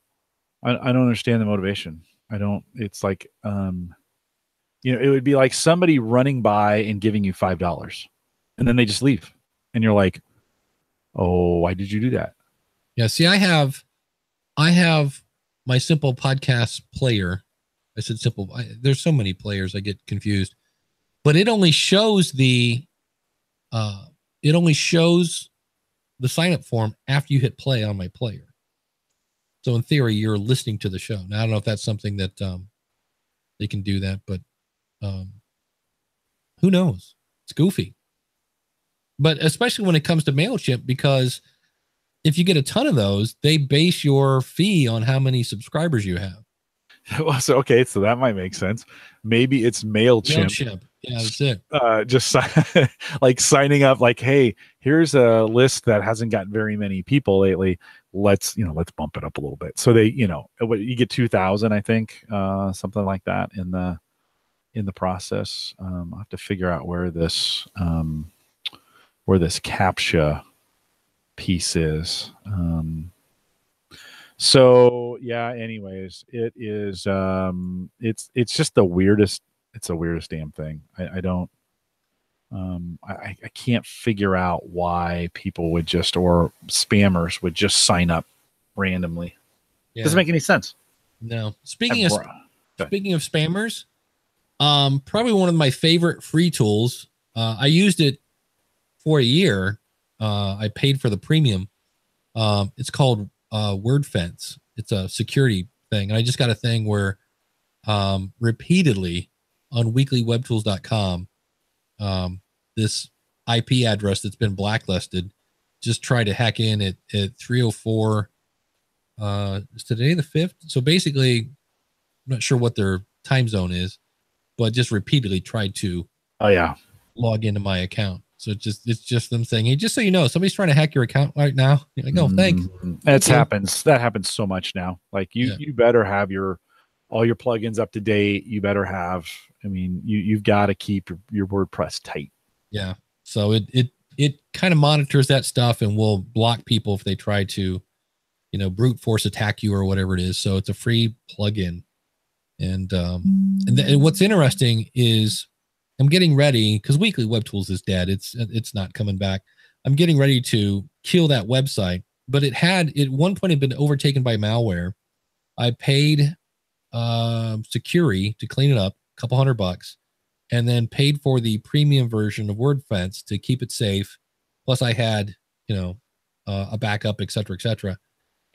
understand the motivation. It's like, it would be like somebody running by and giving you $5 and then they just leave. And you're like, oh, why did you do that? Yeah. See, I have my Simple Podcast player. I said simple. There's so many players. I get confused, but it only shows the sign up form after you hit play on my player. So in theory, you're listening to the show. Now, I don't know if that's something that they can do that, but who knows? It's goofy. But especially when it comes to MailChimp, because if you get a ton of those, they base your fee on how many subscribers you have. Well, so that might make sense. Maybe it's MailChimp. Yeah, that's it. Just like signing up, like, hey, here's a list that hasn't gotten very many people lately. Let's bump it up a little bit. So they, you get 2,000, I think, something like that in the process. I'll have to figure out where this CAPTCHA piece is. So yeah, anyways, it is, it's just the weirdest. It's the weirdest damn thing. I can't figure out why people would or spammers would just sign up randomly. Yeah. Doesn't make any sense. No. Speaking of spammers, probably one of my favorite free tools. I used it for a year. I paid for the premium. It's called WordFence. It's a security thing. And I just got a thing where repeatedly on weeklywebtools.com, this IP address that's been blacklisted just tried to hack in at 3:04. Is today the 5th? So basically, I'm not sure what their time zone is, but just repeatedly tried to log into my account. So it's just them saying, hey, just so you know, somebody's trying to hack your account right now. You're like, oh, thanks. That happens so much now. Like you better have all your plugins up to date. You better have, you've got to keep your WordPress tight. Yeah. So it kind of monitors that stuff and will block people if they try to, brute force attack you or whatever it is. So it's a free plugin. And what's interesting is I'm getting ready because Weekly Web Tools is dead. It's not coming back. I'm getting ready to kill that website, but it at one point had been overtaken by malware. I paid Securi to clean it up, a couple $100, and then paid for the premium version of WordFence to keep it safe. Plus I had, a backup, et cetera, et cetera.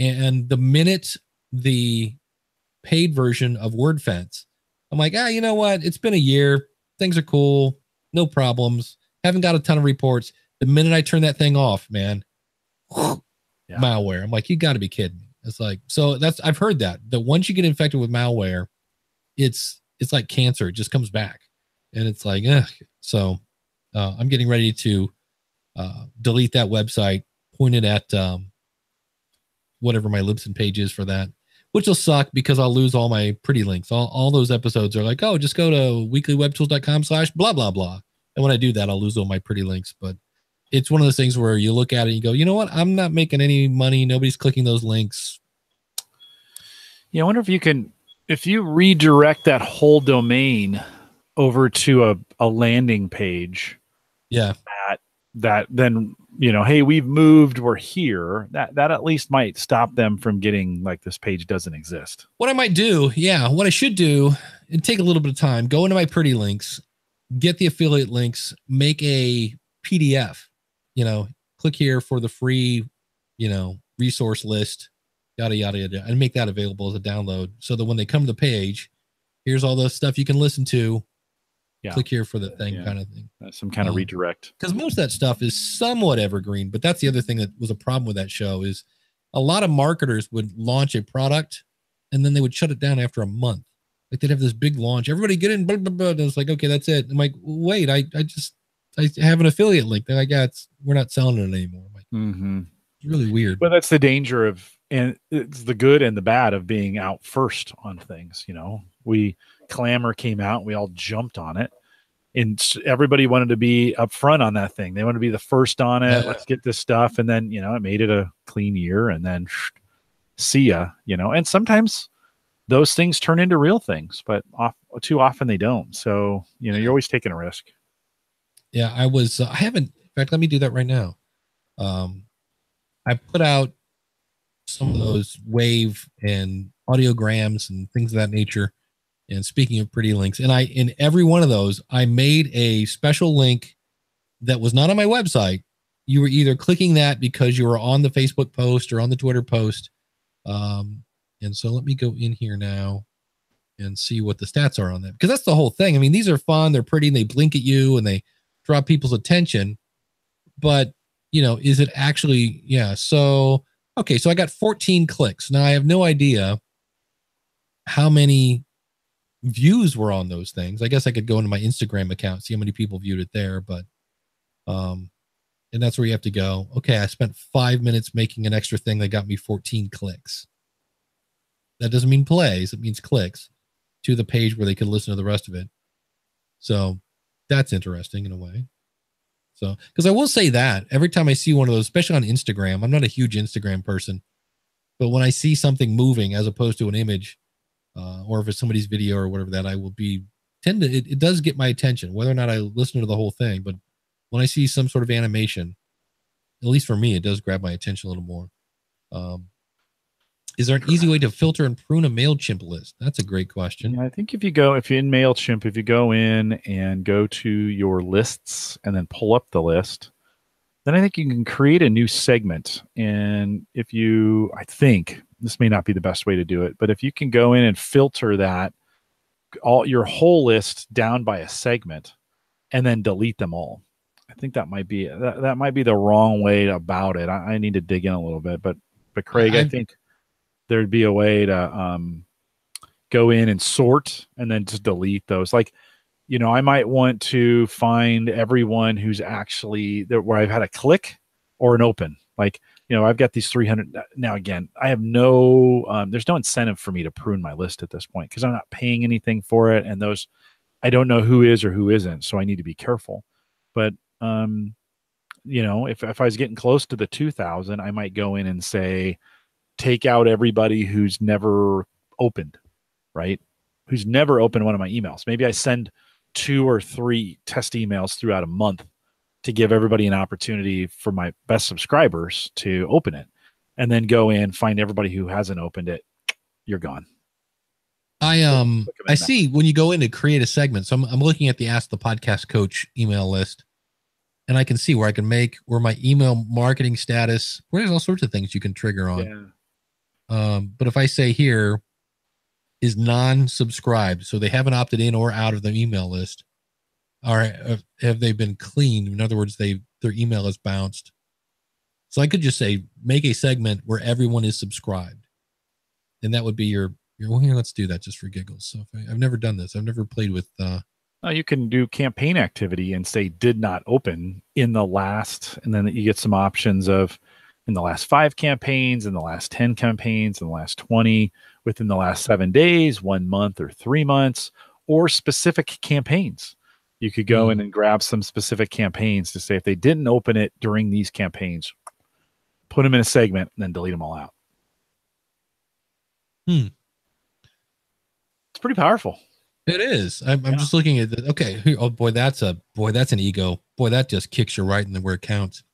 And the minute the paid version of WordFence, I'm like, you know what? It's been a year. Things are cool. No problems. Haven't got a ton of reports. The minute I turn that thing off, man, malware. I'm like, you got to be kidding me. It's like, so I've heard that once you get infected with malware, it's like cancer. It just comes back. And it's like, so I'm getting ready to delete that website, point it at whatever my Libsyn page is for that, which will suck because I'll lose all my pretty links. All those episodes are like, oh, just go to weeklywebtools.com/blah, blah, blah. And when I do that, I'll lose all my pretty links. But it's one of those things where you look at it and you go, you know what? I'm not making any money. Nobody's clicking those links. Yeah, I wonder if you redirect that whole domain over to a landing page. Yeah. That then, hey, we've moved, we're here. That at least might stop them from getting like this page doesn't exist. What I might do, what I should do, and take a little bit of time, go into my pretty links, get the affiliate links, make a PDF, click here for the free, resource list, yada, yada, yada, and make that available as a download so that when they come to the page, here's all the stuff you can listen to. Yeah. Click here for the thing kind of thing. Some kind of redirect. Because most of that stuff is somewhat evergreen, but that's the other thing that was a problem with that show is a lot of marketers would launch a product and then they would shut it down after a month. Like they'd have this big launch. Everybody get in. Blah, blah, blah. And it's like, okay, that's it. I'm like, wait, I have an affiliate link. They're like, we're not selling it anymore. I'm like, it's really weird. But that's the danger of, and it's the good and the bad of being out first on things. Clamor came out, we all jumped on it, and everybody wanted to be up front on that thing. They want to be the first on it. Let's get this stuff. And then, it made it a clean year, and then see ya, and sometimes those things turn into real things, but too often they don't. So, you're always taking a risk. Yeah, I haven't, in fact, let me do that right now. I put out some of those wave and audiograms and things of that nature. And speaking of pretty links, and in every one of those, I made a special link that was not on my website. You were either clicking that because you were on the Facebook post or on the Twitter post. And so let me go in here now and see what the stats are on that, because that's the whole thing. I mean, these are fun. They're pretty and they blink at you and they draw people's attention, but is it actually, So, okay. So I got 14 clicks. Now I have no idea how many views were on those things. I guess I could go into my Instagram account, see how many people viewed it there, but, and that's where you have to go. Okay. I spent 5 minutes making an extra thing that got me 14 clicks. That doesn't mean plays. It means clicks to the page where they can listen to the rest of it. So that's interesting in a way. So, because I will say that every time I see one of those, especially on Instagram, I'm not a huge Instagram person, but when I see something moving as opposed to an image, or if it's somebody's video or whatever, that I will it does get my attention, whether or not I listen to the whole thing. But when I see some sort of animation, at least for me, it does grab my attention a little more. Is there an easy way to filter and prune a MailChimp list? That's a great question. Yeah, I think if you're in MailChimp, if you go in and go to your lists and then pull up the list, then I think you can create a new segment. And I think this may not be the best way to do it, but if you can go in and filter your whole list down by a segment and then delete them all, I think that might be the wrong way about it. I need to dig in a little bit, but Craig, I think there'd be a way to go in and sort and then just delete those. Like, I might want to find everyone who's actually there where I've had a click or an open. Like, I've got these 300. Now, again, I have there's no incentive for me to prune my list at this point because I'm not paying anything for it. And I don't know who is or who isn't. So I need to be careful. But, if I was getting close to the 2,000, I might go in and say, take out everybody who's never opened, right? Who's never opened one of my emails. Maybe I send 2 or 3 test emails throughout a month to give everybody an opportunity for my best subscribers to open it, and then go in, find everybody who hasn't opened it. You're gone. I see when you go in to create a segment. So I'm looking at the Ask the Podcast Coach email list, and I can see where I can where my email marketing status, where there's all sorts of things you can trigger on. Yeah. But if I say here is non-subscribed, so they haven't opted in or out of the email list, or have they been cleaned? In other words, their email is bounced. So I could just say, make a segment where everyone is subscribed. And that would be well, here, let's do that just for giggles. So I've never done this. I've never played with, you can do campaign activity and say did not open in the last, and then you get some options of in the last 5 campaigns, in the last 10 campaigns, in the last 20, within the last 7 days, 1 month, or 3 months, or specific campaigns. You could go in and grab some specific campaigns to say if they didn't open it during these campaigns, put them in a segment and then delete them all out. It's pretty powerful. It is. I'm just looking at it. Okay. Oh boy, that's an ego. Boy, that just kicks you right in where it counts.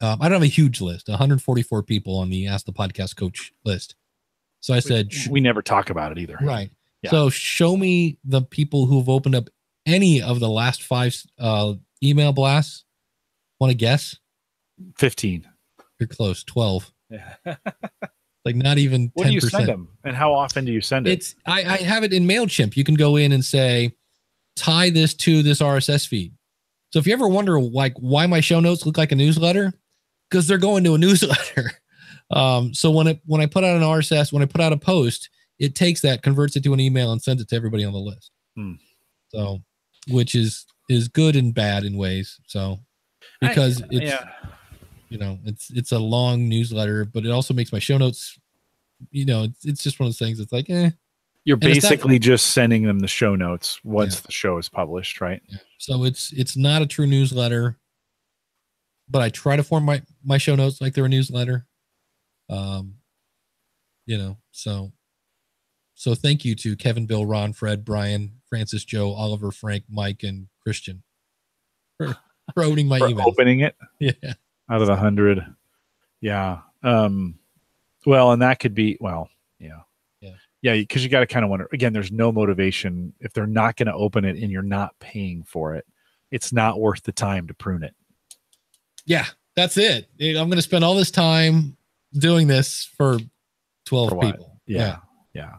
I don't have a huge list, 144 people on the Ask the Podcast Coach list. So I said, we never talk about it either. Right. Yeah. So show me the people who've opened up any of the last 5 email blasts. Want to guess? 15. You're close. 12. Yeah. Like not even 10%. What do you send them? And how often do you send it? I have it in MailChimp. You can go in and say, tie this to this RSS feed. So if you ever wonder why my show notes look like a newsletter, because they're going to a newsletter. So when I put out an RSS, when I put out a post, it takes that, converts it to an email, and sends it to everybody on the list. So, which is good and bad in ways. So, because it's a long newsletter, but it also makes my show notes. It's just one of those things. It's like, You're basically just sending them the show notes once the show is published, right? Yeah. So it's not a true newsletter, but I try to form my show notes like they're a newsletter. So thank you to Kevin, Bill, Ron, Fred, Brian, Francis, Joe, Oliver, Frank, Mike, and Christian for opening my email. Opening it? Yeah. Out of 100. Yeah. Well, and that could be, yeah, because you got to kind of wonder, again, there's no motivation if they're not going to open it and you're not paying for it. It's not worth the time to prune it. Yeah, that's it. I'm going to spend all this time doing this for 12 people. Yeah.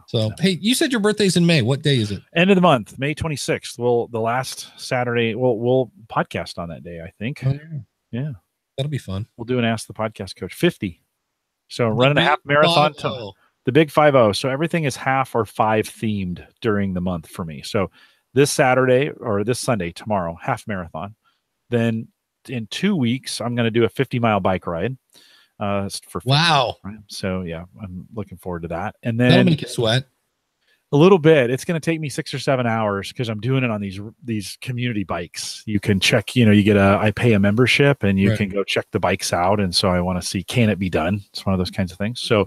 So, hey, you said your birthday's in May. What day is it? End of the month, May 26th. The last Saturday, we'll podcast on that day, I think. Oh, yeah. That'll be fun. We'll do an Ask the Podcast Coach 50. So running a half marathon. The big 5-0. So everything is half or 5 themed during the month for me. So this Saturday or this Sunday, tomorrow, half marathon. Then in 2 weeks, I'm going to do a 50-mile bike ride. For 50, wow. Right? So yeah, I'm looking forward to that. And then that'll make you sweat a little bit. It's going to take me 6 or 7 hours because I'm doing it on these community bikes. You can check, I pay a membership and you can go check the bikes out. And so I want to see, can it be done? It's one of those kinds of things. So,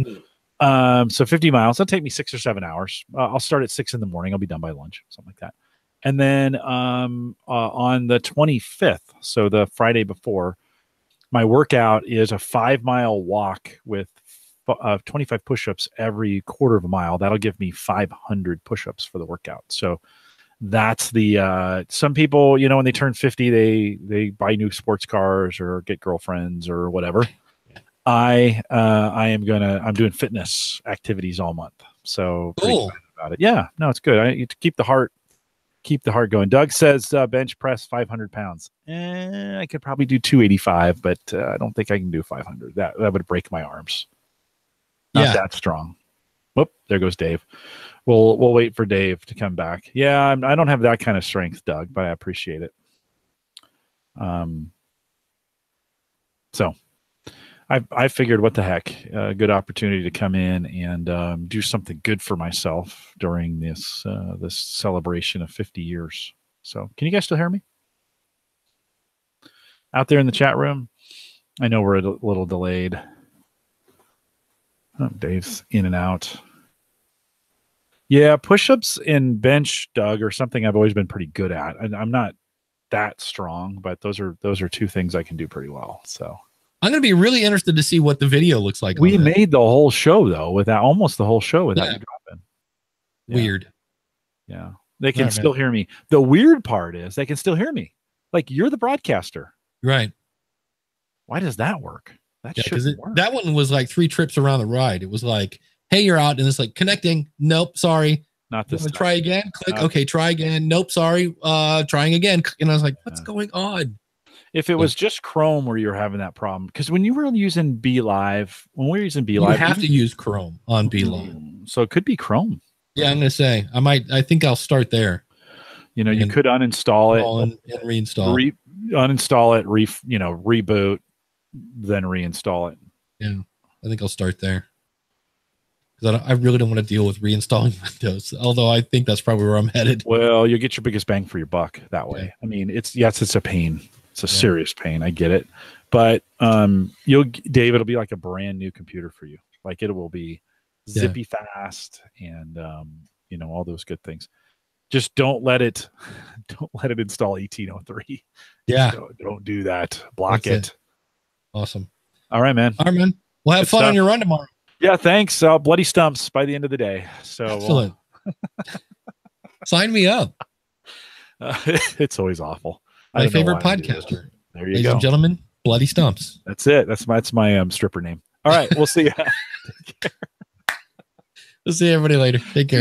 so 50 miles, that'll take me 6 or 7 hours. I'll start at 6 in the morning. I'll be done by lunch, something like that. And then, on the 25th, so the Friday before, my workout is a 5-mile walk with 25 push-ups every quarter of a mile. That'll give me 500 push-ups for the workout. So that's some people, when they turn 50, they buy new sports cars or get girlfriends or whatever. I'm doing fitness activities all month. So cool about it. Yeah, no, it's good. I keep the heart going. Doug says bench press 500 pounds. I could probably do 285, but I don't think I can do 500. That would break my arms. Not that strong. Whoop, there goes Dave. We'll wait for Dave to come back. Yeah, I don't have that kind of strength, Doug, but I appreciate it. So I figured, what the heck, a good opportunity to come in and do something good for myself during this celebration of 50 years. So can you guys still hear me? Out there in the chat room? I know we're a little delayed. Oh, Dave's in and out. Yeah, push-ups and bench, Doug, are something I've always been pretty good at. I'm not that strong, but those are two things I can do pretty well. So I'm going to be really interested to see what the video looks like. We made the whole show though, almost the whole show without you dropping. Yeah. Weird. Yeah, they can still hear me. The weird part is they can still hear me. Like, you're the broadcaster, right? Why does that work? That one was like 3 trips around the ride. It was like, hey, you're out, and it's like connecting. Nope, sorry. Not this. Try again. Click. Okay, try again. Nope, sorry. Trying again. And I was like, what's going on? If it was just Chrome where you're having that problem, because when you were using Be Live, you have to use Chrome on Be Live. So it could be Chrome. Yeah, I'm gonna say I think I'll start there. You could uninstall it and reinstall. Uninstall it, reboot, then reinstall it. Yeah, I think I'll start there. Because I really don't want to deal with reinstalling Windows, although I think that's probably where I'm headed. Well, you'll get your biggest bang for your buck that way. Yeah. I mean, it's a pain. It's a serious pain. I get it. But Dave, it'll be like a brand new computer for you. Like, it will be zippy fast and all those good things. Just don't let it install 1803. Yeah. Don't do that. Block it. Awesome. All right, man. We'll have fun on your run tomorrow. Yeah, thanks. Bloody stumps by the end of the day. So excellent. Sign me up. It's always awful. My favorite podcaster. There you Ladies go. and gentlemen, Bloody Stumps. That's it. That's my stripper name. All right, we'll see you. We'll see everybody later. Take care.